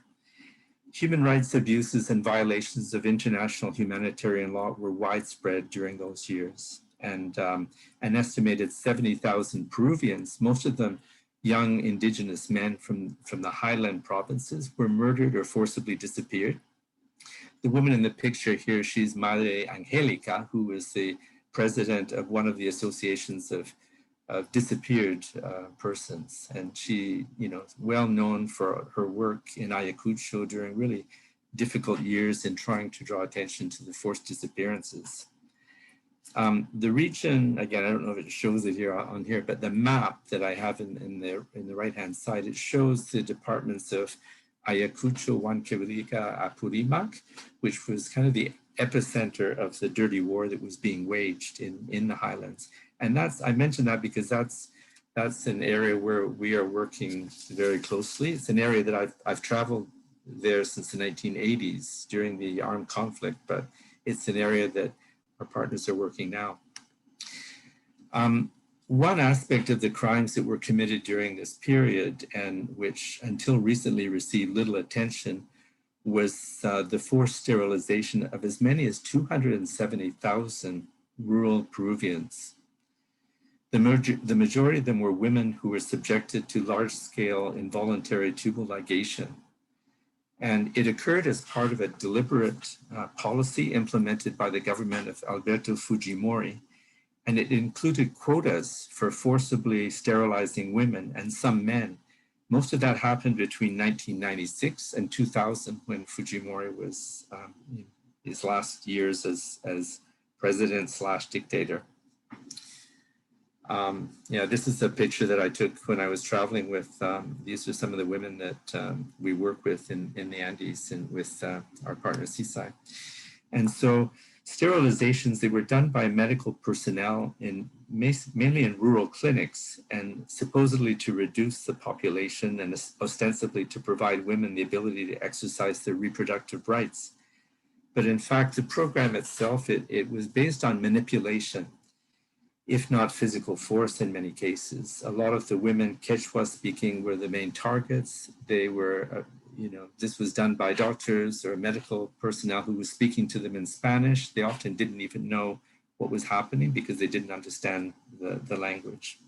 F: Human rights abuses and violations of international humanitarian law were widespread during those years. And an estimated 70,000 Peruvians, most of them young indigenous men from the highland provinces, were murdered or forcibly disappeared. The woman in the picture here, she's Madre Angelica, who was the president of one of the associations of disappeared persons. And she, is well known for her work in Ayacucho during really difficult years in trying to draw attention to the forced disappearances. The region, again, I don't know if it shows it here on here, but the map that I have in the right-hand side, it shows the departments of Ayacucho, Huancavelica, Apurímac, which was kind of the epicenter of the dirty war that was being waged in the highlands. And I mentioned that because that's an area where we are working very closely. It's an area that I've traveled there since the 1980s during the armed conflict, but it's an area that our partners are working now. One aspect of the crimes that were committed during this period, and which until recently received little attention, was the forced sterilization of as many as 270,000 rural Peruvians. The majority of them were women who were subjected to large-scale involuntary tubal ligation. And it occurred as part of a deliberate policy implemented by the government of Alberto Fujimori. And it included quotas for forcibly sterilizing women and some men. Most of that happened between 1996 and 2000, when Fujimori was his last years as president/dictator. This is a picture that I took when I was traveling with, these are some of the women that we work with in the Andes and with our partner CSI. And so sterilizations, they were done by medical personnel mainly in rural clinics, and supposedly to reduce the population and ostensibly to provide women the ability to exercise their reproductive rights. But in fact, the program itself, it was based on manipulation, if not physical force in many cases. A lot of the women Quechua speaking were the main targets. They were, this was done by doctors or medical personnel who was speaking to them in Spanish. They often didn't even know what was happening because they didn't understand the language.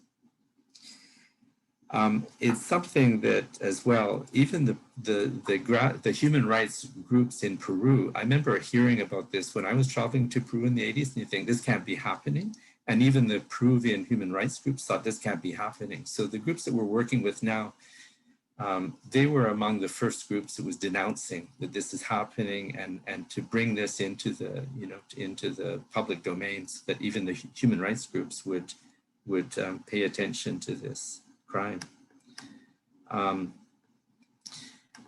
F: It's something that as well, even the human rights groups in Peru, I remember hearing about this when I was traveling to Peru in the 80s, and you think this can't be happening. And even the Peruvian human rights groups thought this can't be happening. So the groups that we're working with now, they were among the first groups that was denouncing that this is happening, and to bring this into the, into the public domains, that even the human rights groups would pay attention to this crime.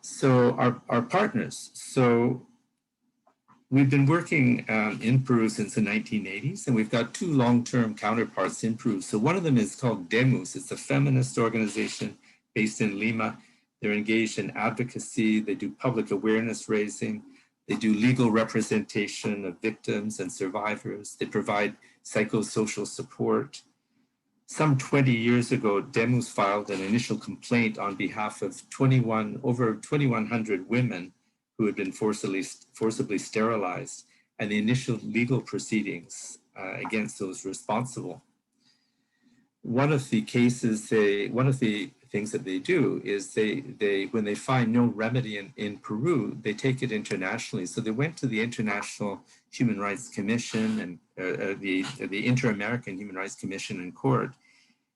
F: So our partners, so we've been working in Peru since the 1980s, and we've got two long-term counterparts in Peru. So one of them is called DEMUS. It's a feminist organization based in Lima. They're engaged in advocacy. They do public awareness raising. They do legal representation of victims and survivors. They provide psychosocial support. Some 20 years ago, DEMUS filed an initial complaint on behalf of over 2,100 women who had been forcibly sterilized, and the initial legal proceedings against those responsible. One of the things that they do is when they find no remedy in Peru, they take it internationally. So they went to the International Human Rights Commission and the Inter-American Human Rights Commission in court,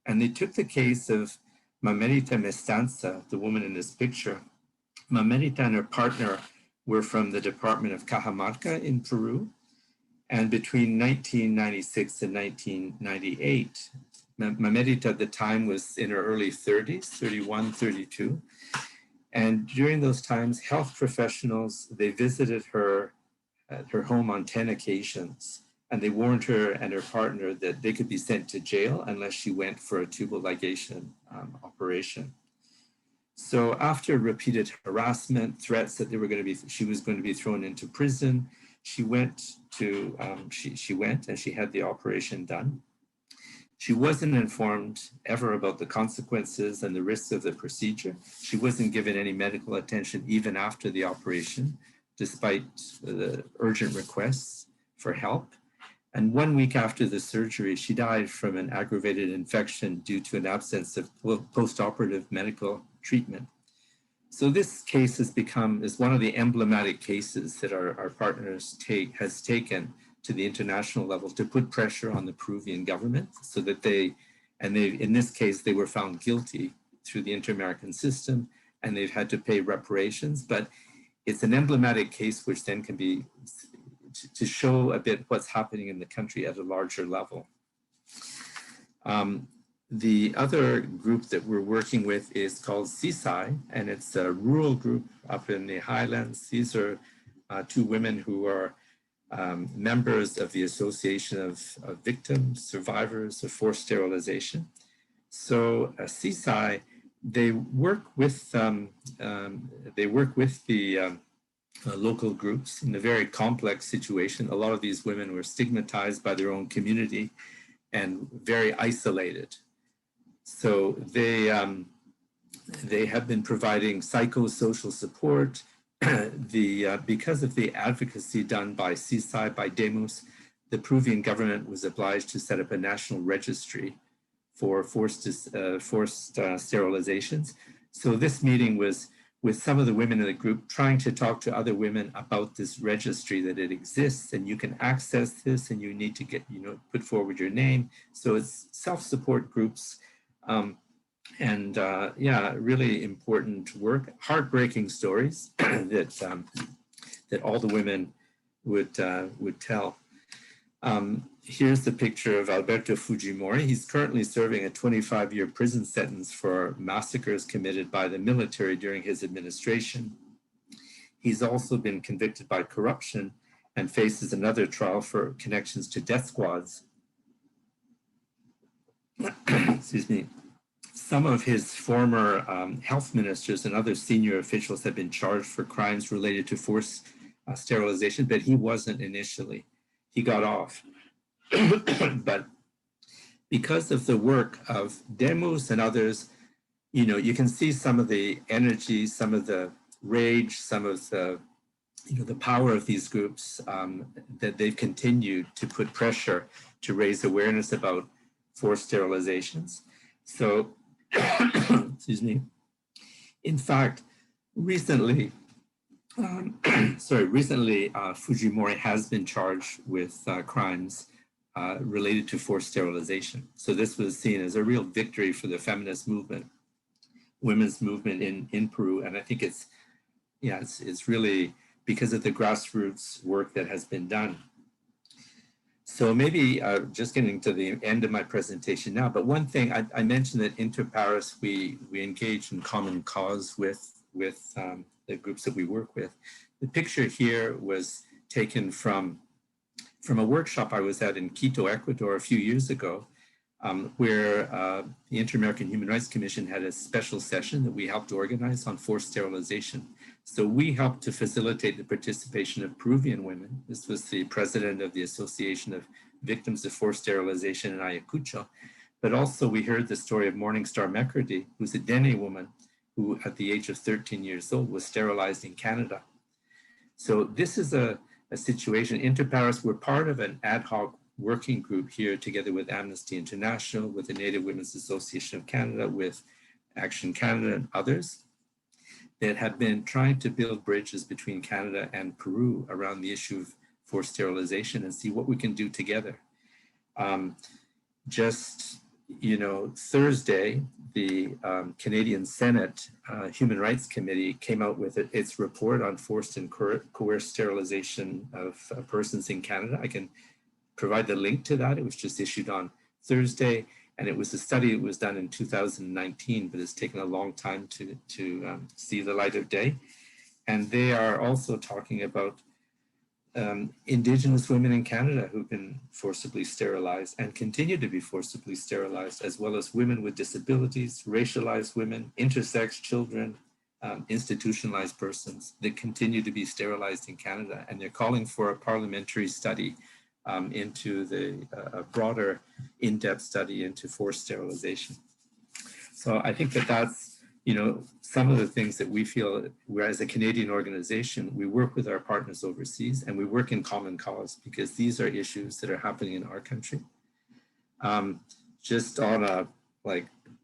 F: and they took the case of Mamerita Mestanza, the woman in this picture. Mamerita and her partner were from the Department of Cajamarca in Peru. And between 1996 and 1998, Mamerita at the time was in her early 30s, 31, 32. And during those times, health professionals, they visited her at her home on 10 occasions. And they warned her and her partner that they could be sent to jail unless she went for a tubal ligation operation. So after repeated harassment, threats that she was going to be thrown into prison, she went and she had the operation done. She wasn't informed ever about the consequences and the risks of the procedure. She wasn't given any medical attention even after the operation, despite the urgent requests for help. And 1 week after the surgery, she died from an aggravated infection due to an absence of post-operative medical treatment. So this case is one of the emblematic cases that our partners has taken to the international level to put pressure on the Peruvian government so that they, in this case, they were found guilty through the inter-American system, and they've had to pay reparations. But it's an emblematic case which then can be to show a bit what's happening in the country at a larger level. The other group that we're working with is called CSI, and it's a rural group up in the highlands. These are two women who are members of the Association of Victims, Survivors of Forced Sterilization. So CSI, they work with the local groups in a very complex situation. A lot of these women were stigmatized by their own community and very isolated. So they have been providing psychosocial support. Because of the advocacy done by CSI, by Demos, the Peruvian government was obliged to set up a national registry for forced sterilizations. So this meeting was with some of the women in the group trying to talk to other women about this registry, that it exists and you can access this and you need to get, put forward your name. So it's self-support groups. Really important work, heartbreaking stories that all the women would tell. Here's the picture of Alberto Fujimori. He's currently serving a 25-year prison sentence for massacres committed by the military during his administration. He's also been convicted by corruption and faces another trial for connections to death squads. Excuse me. Some of his former health ministers and other senior officials have been charged for crimes related to forced sterilization, but he wasn't initially. He got off. But because of the work of Demos and others, you can see some of the energy, some of the rage, some of the, the power of these groups, that they've continued to put pressure to raise awareness about forced sterilizations. So, excuse me. In fact, recently, Fujimori has been charged with crimes related to forced sterilization. So this was seen as a real victory for the feminist movement, women's movement in Peru. And I think it's really because of the grassroots work that has been done. So maybe just getting to the end of my presentation now, but one thing I mentioned that Inter-Paris, we engage in common cause with the groups that we work with. The picture here was taken from a workshop I was at in Quito, Ecuador a few years ago, where the Inter-American Human Rights Commission had a special session that we helped organize on forced sterilization. So we helped to facilitate the participation of Peruvian women. This was the president of the Association of Victims of Forced Sterilization in Ayacucho. But also we heard the story of Morningstar Mekredi, who's a Dene woman who at the age of 13 years old was sterilized in Canada. So this is a situation. Inter-Paris, we're part of an ad hoc working group here together with Amnesty International, with the Native Women's Association of Canada, with Action Canada and others that have been trying to build bridges between Canada and Peru around the issue of forced sterilization and see what we can do together. Thursday, the Canadian Senate Human Rights Committee came out with its report on forced and coerced sterilization of persons in Canada. I can provide the link to that. It was just issued on Thursday, and it was a study that was done in 2019, but it's taken a long time to see the light of day. And they are also talking about Indigenous women in Canada who've been forcibly sterilized and continue to be forcibly sterilized, as well as women with disabilities, racialized women, intersex children, institutionalized persons that continue to be sterilized in Canada. And they're calling for a parliamentary study into a broader in-depth study into forced sterilization. So I think that's, some of the things that we feel, where as a Canadian organization, we work with our partners overseas and we work in common cause because these are issues that are happening in our country. Just on a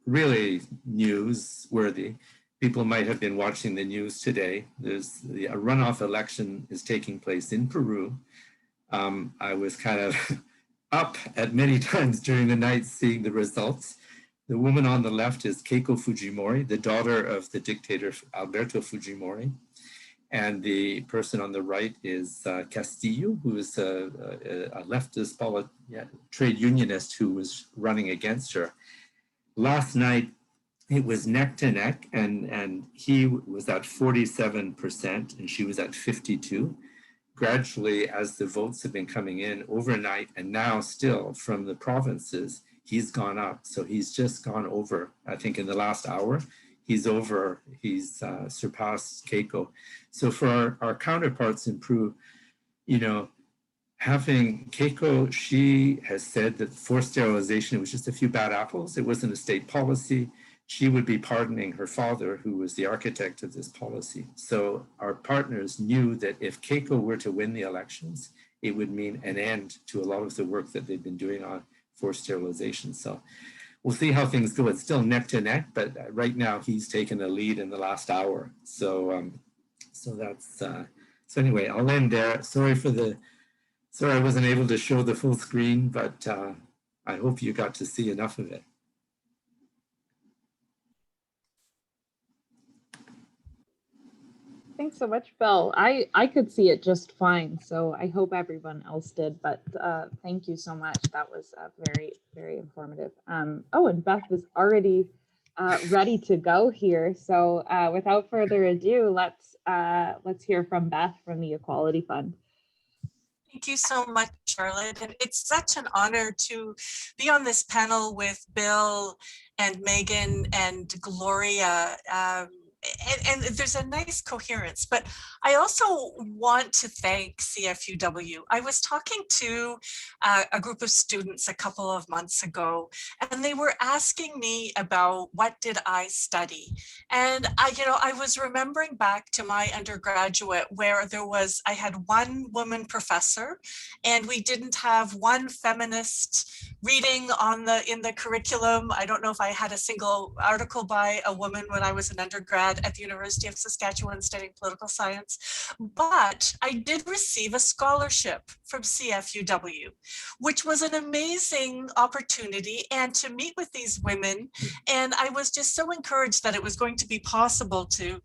F: really newsworthy, people might have been watching the news today. A runoff election is taking place in Peru. I was kind of up at many times during the night seeing the results. The woman on the left is Keiko Fujimori, the daughter of the dictator Alberto Fujimori. And the person on the right is Castillo, who is a leftist trade unionist who was running against her. Last night, it was neck to neck, and he was at 47% and she was at 52%. Gradually, as the votes have been coming in overnight, and now still from the provinces, he's gone up. So he's just gone over, I think in the last hour, he's surpassed Keiko. So for our counterparts in Peru, having Keiko, she has said that forced sterilization was just a few bad apples. It wasn't a state policy. She would be pardoning her father, who was the architect of this policy. So our partners knew that if Keiko were to win the elections, it would mean an end to a lot of the work that they've been doing on forced sterilization. So we'll see how things go. It's still neck to neck, but right now he's taken a lead in the last hour. So anyway, I'll end there. Sorry I wasn't able to show the full screen, but I hope you got to see enough of it.
B: Thanks so much, Bill. I could see it just fine, so I hope everyone else did, but thank you so much. That was very, very informative. Oh, and Beth is already ready to go here. So without further ado, let's hear from Beth from the Equality Fund.
G: Thank you so much, Charlotte. And it's such an honor to be on this panel with Bill and Megan and Gloria. And there's a nice coherence, but I also want to thank CFUW. I was talking to a group of students a couple of months ago, and they were asking me about what did I study. And I was remembering back to my undergraduate where I had one woman professor, and we didn't have one feminist reading in the curriculum. I don't know if I had a single article by a woman when I was an undergrad at the University of Saskatchewan studying political science, but I did receive a scholarship from CFUW, which was an amazing opportunity and to meet with these women. And I was just so encouraged that it was going to be possible to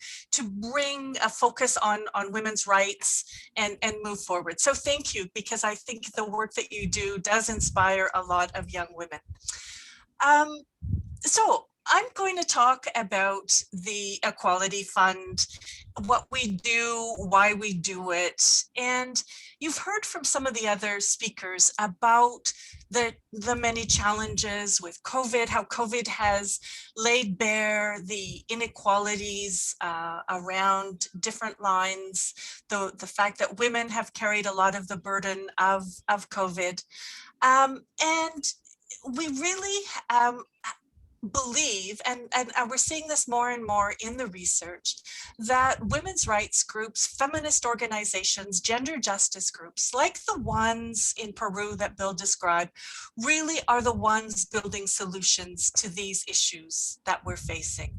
G: bring a focus on women's rights and move forward. So thank you, because I think the work that you do does inspire a lot of young women. So I'm going to talk about the Equality Fund, what we do, why we do it. And you've heard from some of the other speakers about the many challenges with COVID, how COVID has laid bare the inequalities around different lines, the fact that women have carried a lot of the burden of COVID. And we really believe, and we're seeing this more and more in the research, that women's rights groups, feminist organizations, gender justice groups, like the ones in Peru that Bill described, really are the ones building solutions to these issues that we're facing.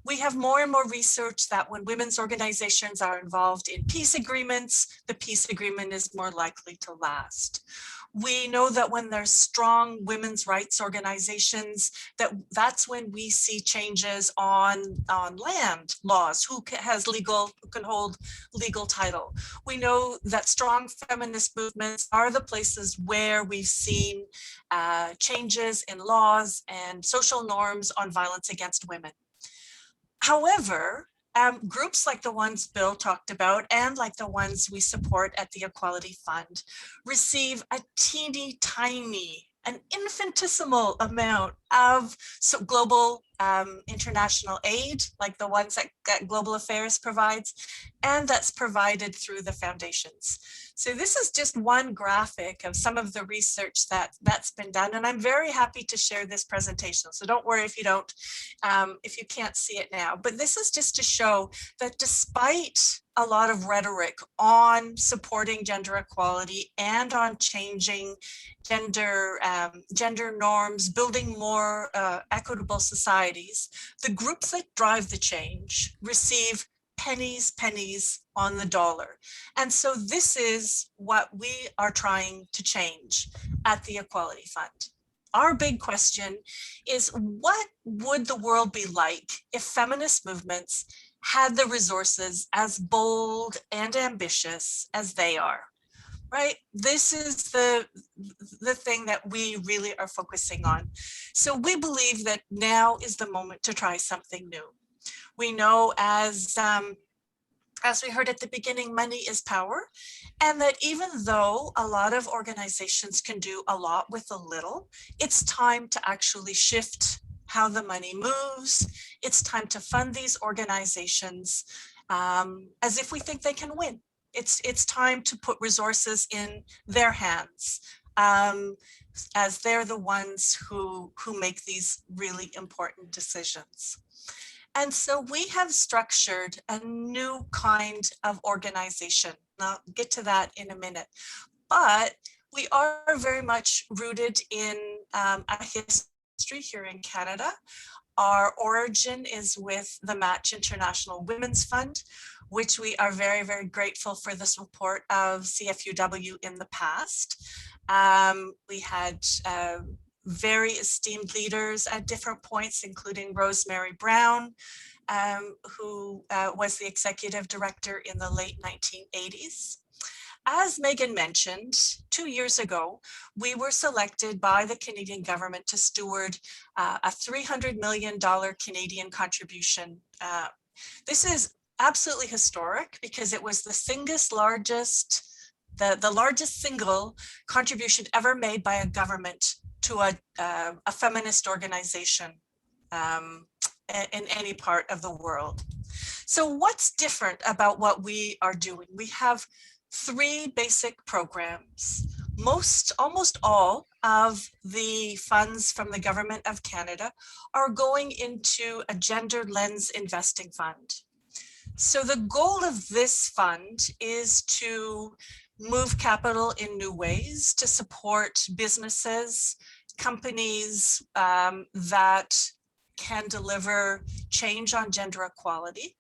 G: We have more and more research that when women's organizations are involved in peace agreements, the peace agreement is more likely to last. We know that when there's strong women's rights organizations, that's when we see changes on land laws, who can hold legal title. We know that strong feminist movements are the places where we've seen changes in laws and social norms on violence against women. However, groups like the ones Bill talked about and like the ones we support at the Equality Fund receive a teeny tiny, an infinitesimal amount of global international aid, like the ones that Global Affairs provides, and that's provided through the foundations. So this is just one graphic of some of the research that's been done, and I'm very happy to share this presentation. So don't worry if you can't see it now, but this is just to show that despite a lot of rhetoric on supporting gender equality and on changing gender norms, building more equitable societies, the groups that drive the change receive pennies on the dollar. And so this is what we are trying to change at the Equality Fund. Our big question is, what would the world be like if feminist movements had the resources as bold and ambitious as they are? Right? This is the thing that we really are focusing on. So we believe that now is the moment to try something new. We know, as we heard at the beginning, money is power, and that even though a lot of organizations can do a lot with a little, it's time to actually shift how the money moves. It's time to fund these organizations as if we think they can win. It's time to put resources in their hands, as they're the ones who make these really important decisions. And so we have structured a new kind of organization. I'll get to that in a minute. But we are very much rooted in a history here in Canada. Our origin is with the Match International Women's Fund, which we are very, very grateful for the support of CFUW in the past. We had very esteemed leaders at different points, including Rosemary Brown, who was the executive director in the late 1980s. As Megan mentioned, 2 years ago, we were selected by the Canadian government to steward a $300 million Canadian contribution. This is absolutely historic because it was the largest single contribution ever made by a government to a feminist organization in any part of the world. So what's different about what we are doing? We have 3 basic programs. Almost all of the funds from the Government of Canada are going into a gender lens investing fund. So the goal of this fund is to move capital in new ways to support businesses, companies that can deliver change on gender equality,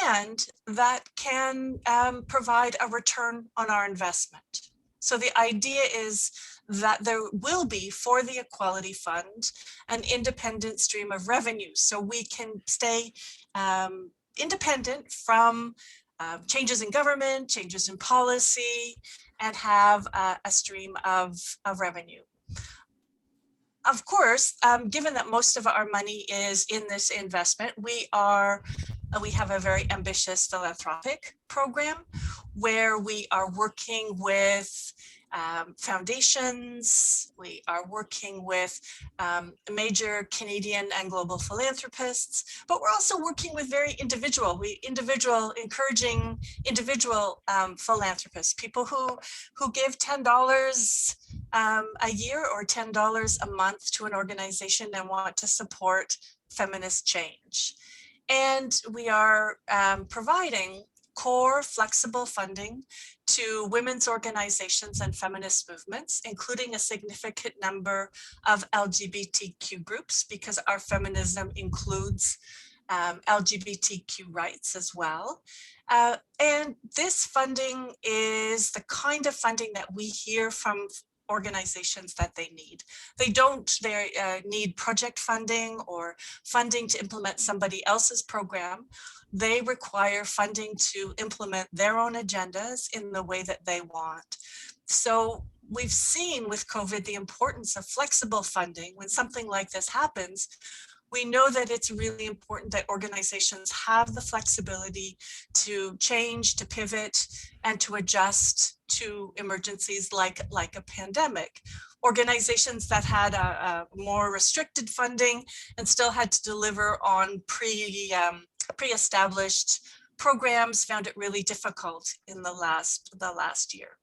G: and that can provide a return on our investment. So the idea is that there will be, for the Equality Fund, an independent stream of revenue, so we can stay independent from changes in government, changes in policy, and have a stream of revenue. Of course, given that most of our money is in this investment, we have a very ambitious philanthropic program where we are working with foundations. We are working with major Canadian and global philanthropists, but we're also working with very encouraging individual philanthropists, people who give $10 a year or $10 a month to an organization and want to support feminist change. And we are providing core flexible funding to women's organizations and feminist movements, including a significant number of LGBTQ groups, because our feminism includes LGBTQ rights as well. And this funding is the kind of funding that we hear from organizations that they need. They need project funding or funding to implement somebody else's program. They require funding to implement their own agendas in the way that they want. So we've seen with COVID the importance of flexible funding. When something like this happens, we know that it's really important that organizations have the flexibility to change, to pivot, and to adjust to emergencies like a pandemic. Organizations that had a more restricted funding and still had to deliver on pre-established programs found it really difficult in the last year.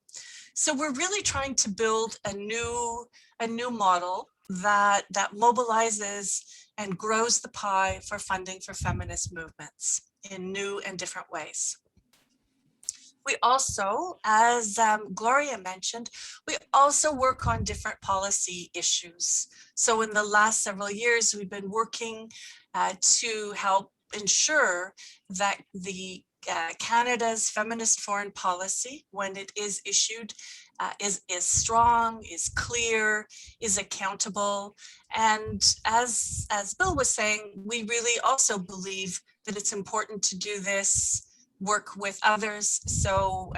G: So we're really trying to build a new model that mobilizes and grows the pie for funding for feminist movements in new and different ways. We also, as Gloria mentioned, we also work on different policy issues. So in the last several years, we've been working to help ensure that the Canada's feminist foreign policy, when it is issued, is strong, is clear, is accountable. And as Bill was saying, we really also believe that it's important to do this work with others. So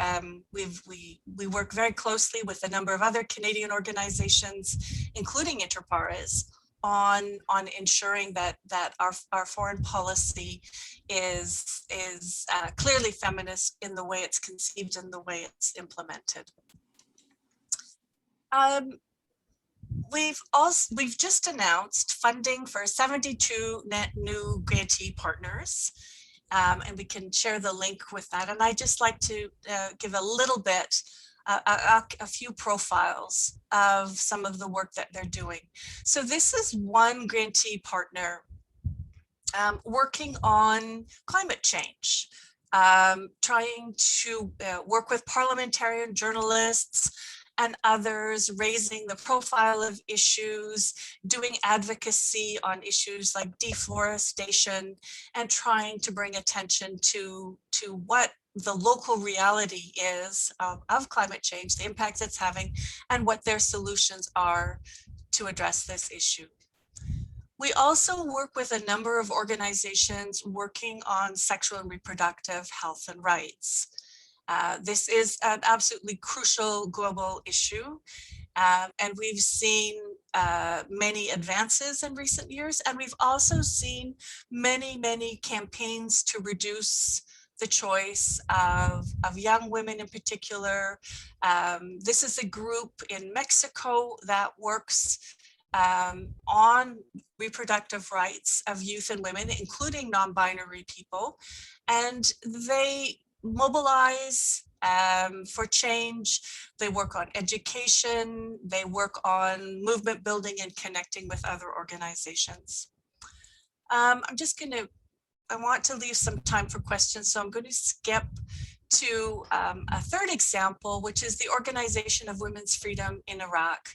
G: we work very closely with a number of other Canadian organizations, including Inter Pares, on ensuring that our foreign policy is clearly feminist in the way it's conceived and the way it's implemented. We've just announced funding for 72 net new grantee partners, and we can share the link with that. And I'd just like to give a little bit, a few profiles of some of the work that they're doing. So this is one grantee partner working on climate change, trying to work with parliamentarian journalists and others, raising the profile of issues, doing advocacy on issues like deforestation, and trying to bring attention to what the local reality is of climate change, the impacts it's having, and what their solutions are to address this issue. We also work with a number of organizations working on sexual and reproductive health and rights. This is an absolutely crucial global issue, and we've seen many advances in recent years, and we've also seen many campaigns to reduce the choice of young women in particular. This is a group in Mexico that works on reproductive rights of youth and women, including non-binary people, and they mobilize for change. They work on education, they work on movement building and connecting with other organizations. I want to leave some time for questions, so I'm going to skip to a third example, which is the Organization of Women's Freedom in Iraq,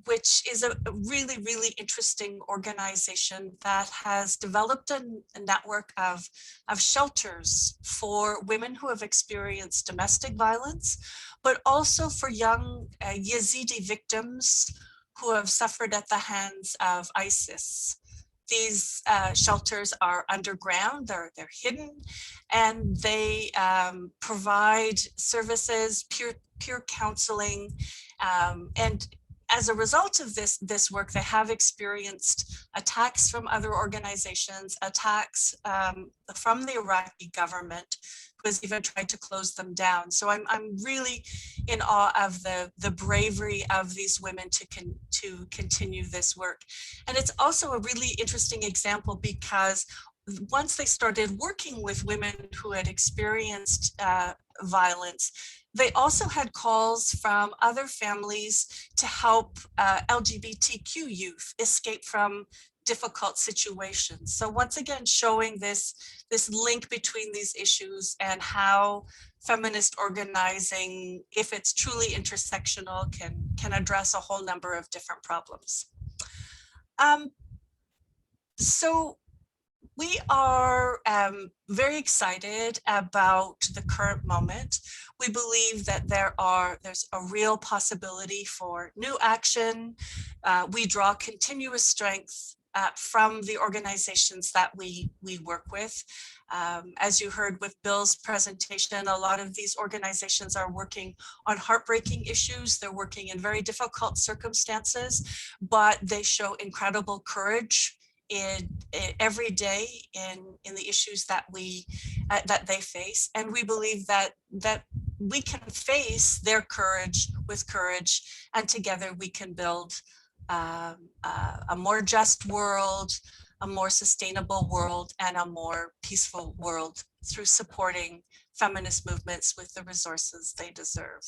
G: which is a really interesting organization that has developed a network of shelters for women who have experienced domestic violence, but also for young Yazidi victims who have suffered at the hands of ISIS. These shelters are underground, they're hidden, and they provide services, peer counseling, and as a result of this work, they have experienced attacks from other organizations, attacks from the Iraqi government, who has even tried to close them down. So I'm really in awe of the bravery of these women to continue this work. And it's also a really interesting example because once they started working with women who had experienced violence, they also had calls from other families to help LGBTQ youth escape from difficult situations. So once again, showing this link between these issues and how feminist organizing, if it's truly intersectional, can address a whole number of different problems. So we are very excited about the current moment. We believe that there's a real possibility for new action. We draw continuous strength from the organizations that we work with. As you heard with Bill's presentation, a lot of these organizations are working on heartbreaking issues. They're working in very difficult circumstances, but they show incredible courage every day in the issues that they face, and we believe that we can face their courage with courage, and together we can build a more just world, a more sustainable world, and a more peaceful world through supporting feminist movements with the resources they deserve.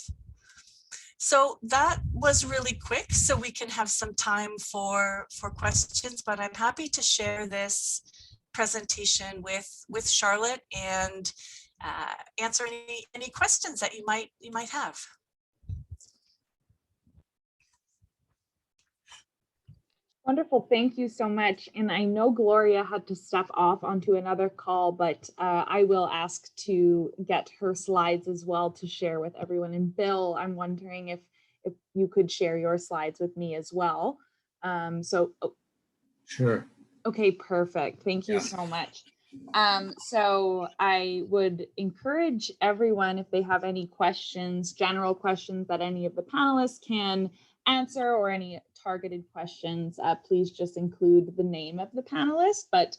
G: So that was really quick, so we can have some time for questions, but I'm happy to share this presentation with Charlotte and answer any questions that you might have.
B: Wonderful, thank you so much. And I know Gloria had to step off onto another call, but I will ask to get her slides as well to share with everyone. And Bill, I'm wondering if you could share your slides with me as well.
F: Sure.
B: Okay, perfect. Thank you so much. So I would encourage everyone, if they have any questions, general questions that any of the panelists can answer, or any targeted questions, please just include the name of the panelist. But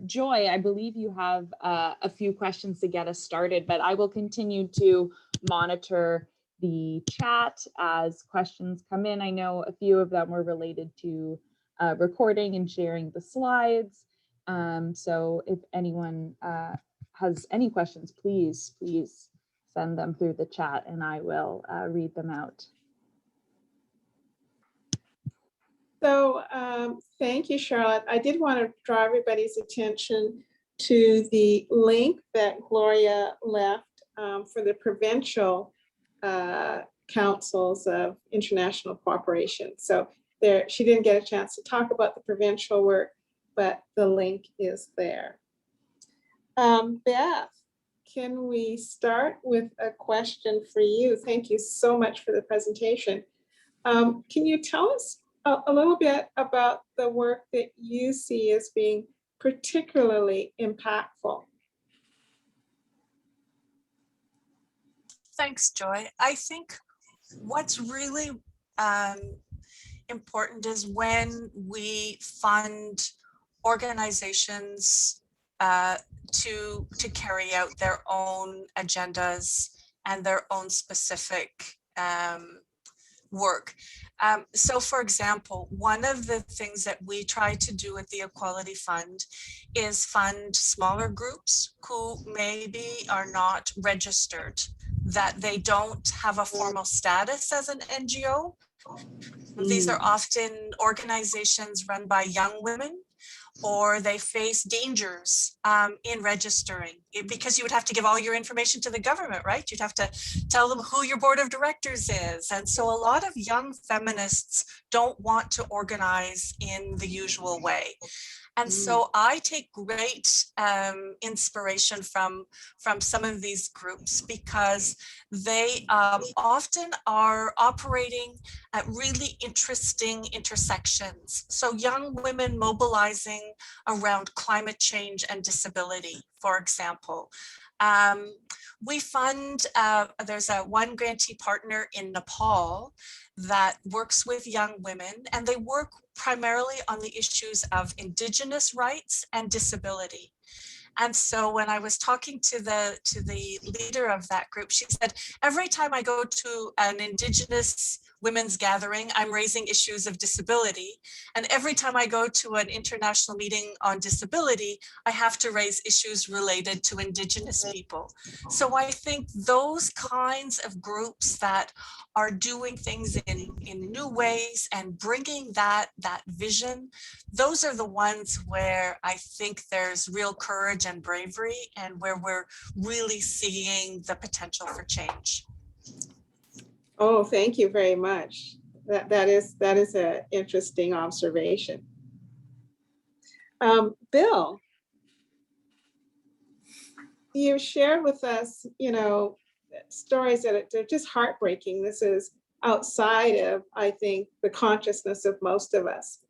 B: Joy, I believe you have a few questions to get us started, but I will continue to monitor the chat as questions come in. I know a few of them were related to recording and sharing the slides. So if anyone has any questions, please send them through the chat and I will read them out.
C: So thank you, Charlotte. I did want to draw everybody's attention to the link that Gloria left for the provincial councils of international cooperation. So there, she didn't get a chance to talk about the provincial work, but the link is there. Beth, can we start with a question for you? Thank you so much for the presentation. Can you tell us a little bit about the work that you see as being particularly impactful?
G: Thanks, Joy. I think what's really important is when we fund organizations to carry out their own agendas and their own specific work. So for example, one of the things that we try to do with the Equality Fund is fund smaller groups who maybe are not registered, that they don't have a formal status as an NGO. These are often organizations run by young women, or they face dangers in registering, because you would have to give all your information to the government, right? You'd have to tell them who your board of directors is. And so a lot of young feminists don't want to organize in the usual way. And so I take great inspiration from some of these groups, because they often are operating at really interesting intersections. So young women mobilizing around climate change and disability, for example. We fund, there's one grantee partner in Nepal that works with young women, and they work primarily on the issues of Indigenous rights and disability. And so when I was talking to the leader of that group, she said, every time I go to an Indigenous women's gathering, I'm raising issues of disability. And every time I go to an international meeting on disability, I have to raise issues related to Indigenous people. So I think those kinds of groups that are doing things in new ways and bringing that vision, those are the ones where I think there's real courage and bravery, and where we're really seeing the potential for change.
C: Oh, thank you very much. That is an interesting observation. Bill, you've shared with us, stories that are just heartbreaking. This is outside of, I think, the consciousness of most of us.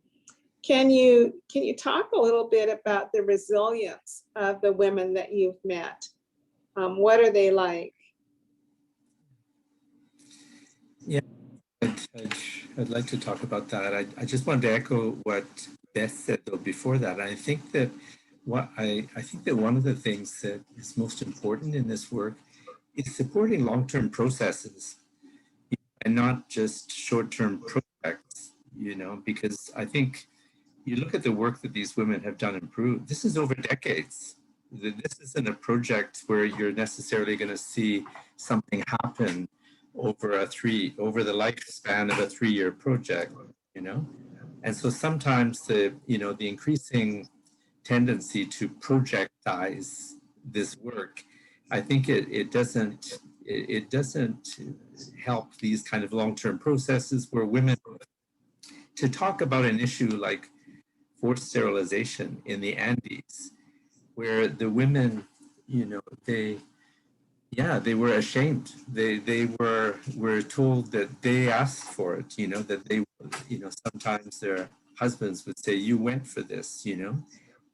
C: Can you talk a little bit about the resilience of the women that you've met? What are they like?
F: Yeah, I'd like to talk about that. I just wanted to echo what Beth said though before that. I think that one of the things that is most important in this work is supporting long-term processes and not just short-term projects, because I think you look at the work that these women have done in Peru, this is over decades. This isn't a project where you're necessarily going to see something happen over the lifespan of a 3-year project, And so sometimes the increasing tendency to projectize this work, I think it doesn't help these kind of long-term processes where women to talk about an issue like forced sterilization in the Andes, where the women, you know, they were ashamed. They were told that they asked for it, you know, that they, you know, sometimes their husbands would say, you went for this, you know,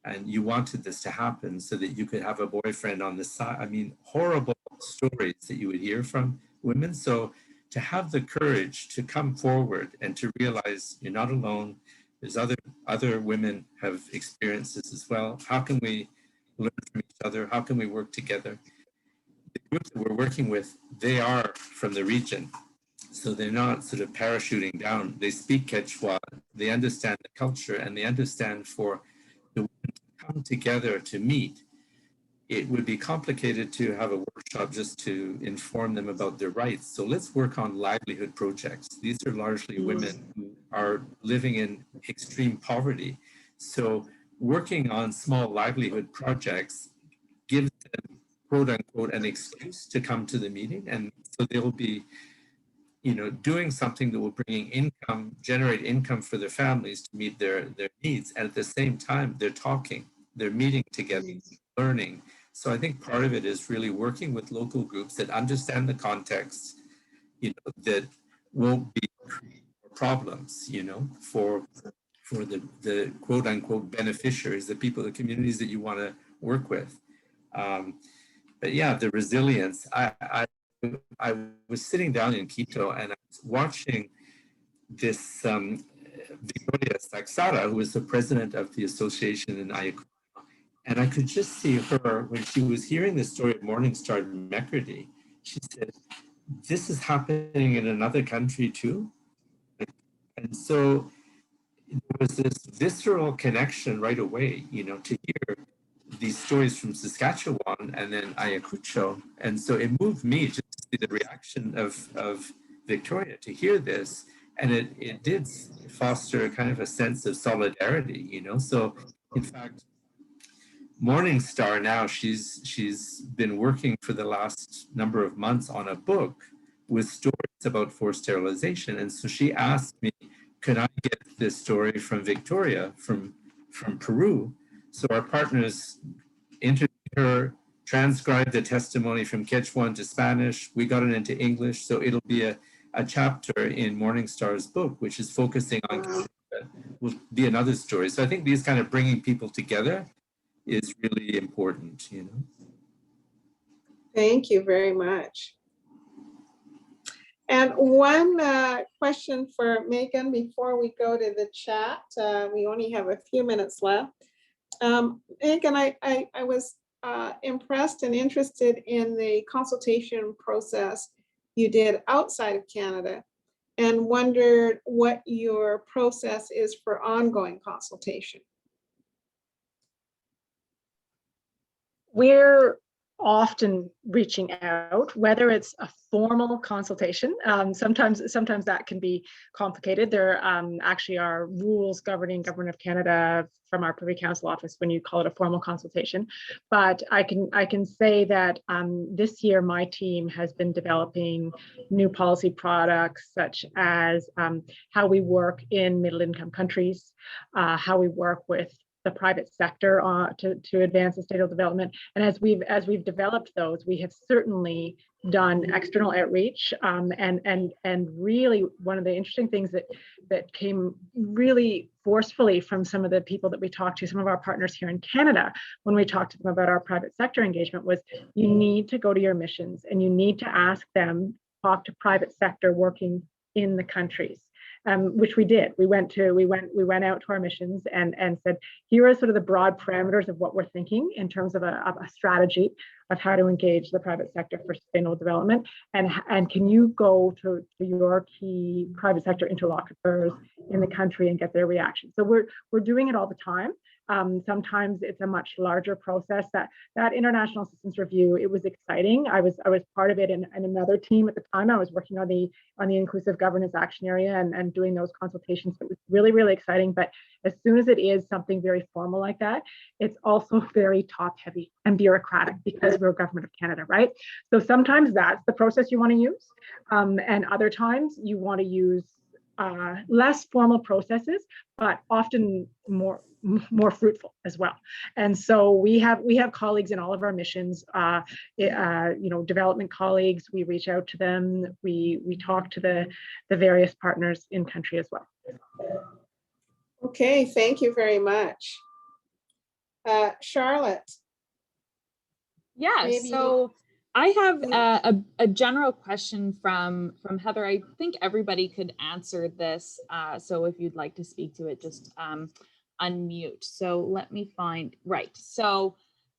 F: and you wanted this to happen so that you could have a boyfriend on the side. I mean, horrible stories that you would hear from women. So to have the courage to come forward and to realize you're not alone, there's other women have experienced this as well. How can we learn from each other? How can we work together? The groups that we're working with, they are from the region. So they're not sort of parachuting down. They speak Quechua, they understand the culture, and they understand for the women to come together to meet. It would be complicated to have a workshop just to inform them about their rights. So let's work on livelihood projects. These are largely women who are living in extreme poverty. So working on small livelihood projects gives them, quote unquote, an excuse to come to the meeting. And so they'll be, you know, doing something that will bring income, generate income for their families to meet their needs. And at the same time, they're talking, they're meeting together, learning. So I think part of it is really working with local groups that understand the context, you know, that won't be problems, you know, for the quote unquote beneficiaries, the people, the communities that you want to work with. But yeah, the resilience. I was sitting down in Quito and I was watching this Victoria Saxara, who was the president of the association in Ayacucho. And I could just see her when she was hearing the story of Morningstar in Mekredy. She said, this is happening in another country too. And so there was this visceral connection right away, you know, to hear these stories from Saskatchewan and then Ayacucho. And so it moved me just to see the reaction of Victoria to hear this. And it did foster kind of a sense of solidarity, you know. So in fact, Morningstar now, she's been working for the last number of months on a book with stories about forced sterilization. And so she asked me, could I get this story from Victoria, from Peru? So our partners interviewed her, transcribed the testimony from Quechua to Spanish. We got it into English. So it'll be a chapter in Morningstar's book, which is focusing on Quechua, will be another story. So I think these kind of bringing people together is really important, you know.
C: Thank you very much. And one question for Megan before we go to the chat. We only have a few minutes left. Megan, I was impressed and interested in the consultation process you did outside of Canada and wondered what your process is for ongoing consultation.
D: We're often reaching out, whether it's a formal consultation. Sometimes that can be complicated. There actually are rules governing Government of Canada from our Privy Council office when you call it a formal consultation. But I can say that this year my team has been developing new policy products such as how we work in middle-income countries, how we work with the private sector to advance sustainable development. And as we've developed those, we have certainly done external outreach. And really one of the interesting things that came really forcefully from some of the people that we talked to, some of our partners here in Canada, when we talked to them about our private sector engagement, was you need to go to your missions and you need to ask them, talk to private sector working in the countries. Which we did. We went out to our missions and said, here are sort of the broad parameters of what we're thinking in terms of a strategy of how to engage the private sector for sustainable development. And can you go to your key private sector interlocutors in the country and get their reaction? So we're doing it all the time. Sometimes it's a much larger process. That international assistance review, it was exciting. I was part of it in another team at the time. I was working on the inclusive governance action area and doing those consultations. It was really, really exciting. But as soon as it is something very formal like that, it's also very top heavy and bureaucratic because we're Government of Canada, right? So sometimes that's the process you want to use. And other times you want to use less formal processes, but often more fruitful as well. And so we have colleagues in all of our missions, development colleagues. We reach out to them. We talk to the various partners in country as well.
C: Okay, thank you very much. Charlotte.
B: Yeah, so I have a general question from Heather. I think everybody could answer this. So if you'd like to speak to it, just unmute. So let me find, right. So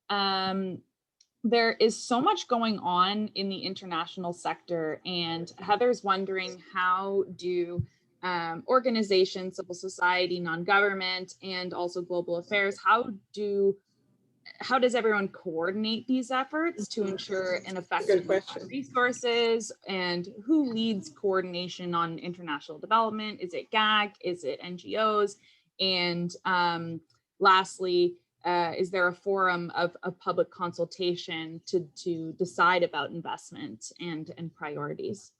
B: there is so much going on in the international sector, and Heather's wondering, how do organizations, civil society, non-government, and also global affairs, how does everyone coordinate these efforts to ensure an effective use of resources, and who leads coordination on international development? Is it GAC? Is it NGOs? And lastly, is there a forum of public consultation to decide about investment and priorities?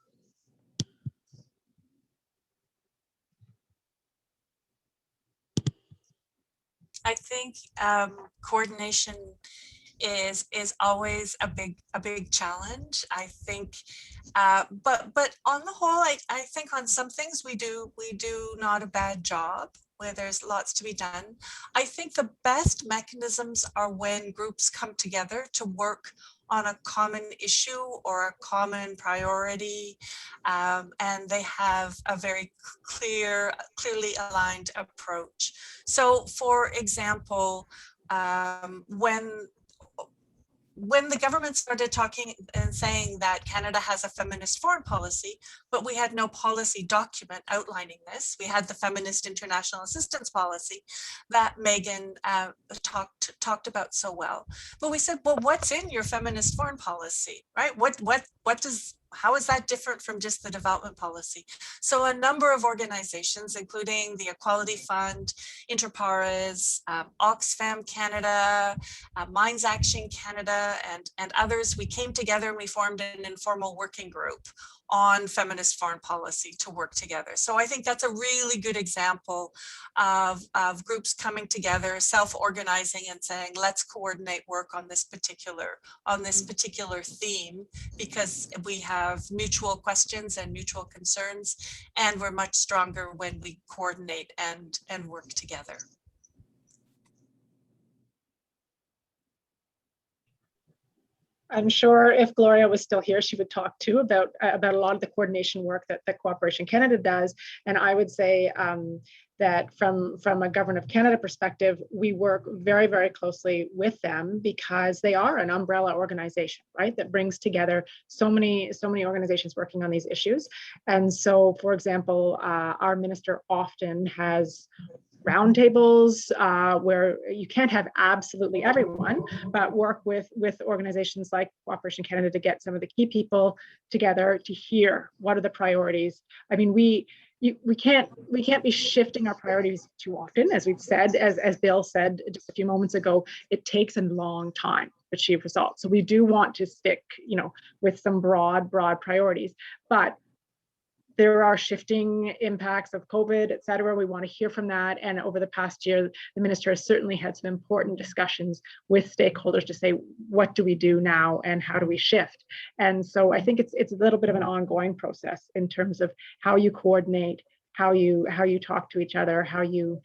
G: I think coordination is always a big challenge. I think, but on the whole, I think on some things we do not a bad job, where there's lots to be done. I think the best mechanisms are when groups come together to work on a common issue or a common priority, and they have a very clearly aligned approach. So, for example, when the government started talking and saying that Canada has a feminist foreign policy, but we had no policy document outlining this. We had the Feminist International Assistance Policy that Megan talked about so well. But we said, well, what's in your feminist foreign policy, right? How is that different from just the development policy? So a number of organizations, including the Equality Fund, Interpares, Oxfam Canada, Minds Action Canada, and others, we came together and we formed an informal working group on feminist foreign policy to work together. So I think that's a really good example of groups coming together, self-organizing and saying, let's coordinate work on this particular theme, because we have mutual questions and mutual concerns, and we're much stronger when we coordinate and work together.
D: I'm sure if Gloria was still here, she would talk too about a lot of the coordination work that Cooperation Canada does. And I would say that from a Government of Canada perspective, we work very, very closely with them, because they are an umbrella organization, right? That brings together so many organizations working on these issues. And so, for example, our minister often has roundtables where you can't have absolutely everyone, but work with organizations like Cooperation Canada to get some of the key people together to hear what are the priorities. I mean, we can't be shifting our priorities too often, as we've said, as Bill said just a few moments ago. It takes a long time to achieve results. So we do want to stick, with some broad priorities, but there are shifting impacts of COVID, et cetera. We want to hear from that. And over the past year, the minister has certainly had some important discussions with stakeholders to say, what do we do now and how do we shift? And so I think it's a little bit of an ongoing process in terms of how you coordinate, how you talk to each other, how you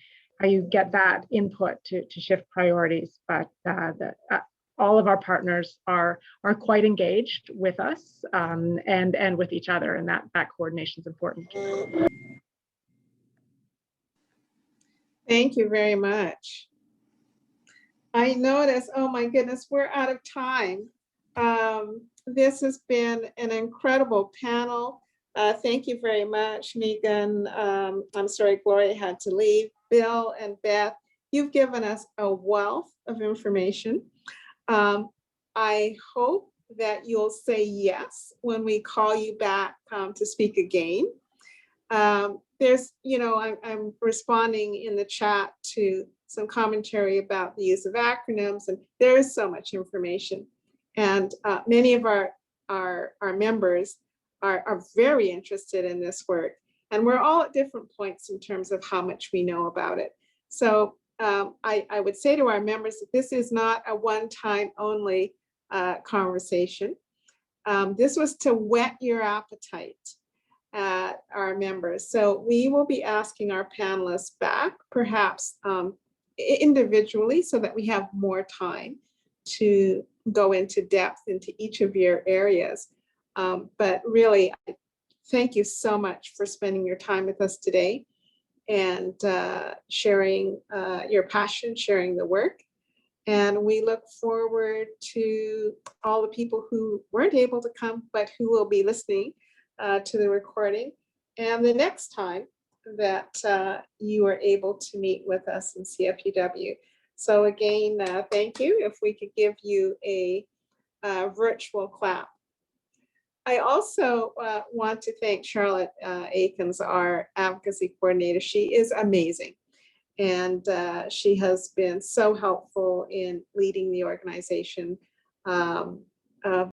D: get that input to shift priorities. But all of our partners are quite engaged with us and with each other, and that coordination is important.
C: Thank you very much. I notice, oh my goodness, we're out of time. This has been an incredible panel. Thank you very much, Megan. I'm sorry, Gloria had to leave. Bill and Beth, you've given us a wealth of information. I hope that you'll say yes when we call you back to speak again. There's, I'm responding in the chat to some commentary about the use of acronyms, and there is so much information. And many of our members are very interested in this work. And we're all at different points in terms of how much we know about it. So I would say to our members that this is not a one-time only conversation. This was to whet your appetite, our members. So we will be asking our panelists back, perhaps individually, so that we have more time to go into depth into each of your areas. But really, thank you so much for spending your time with us today and sharing your passion, sharing the work. And we look forward to all the people who weren't able to come, but who will be listening to the recording. And the next time that you are able to meet with us in CFUW. So again, thank you. If we could give you a virtual clap. I also want to thank Charlotte Aikens, our advocacy coordinator. She is amazing. And she has been so helpful in leading the organization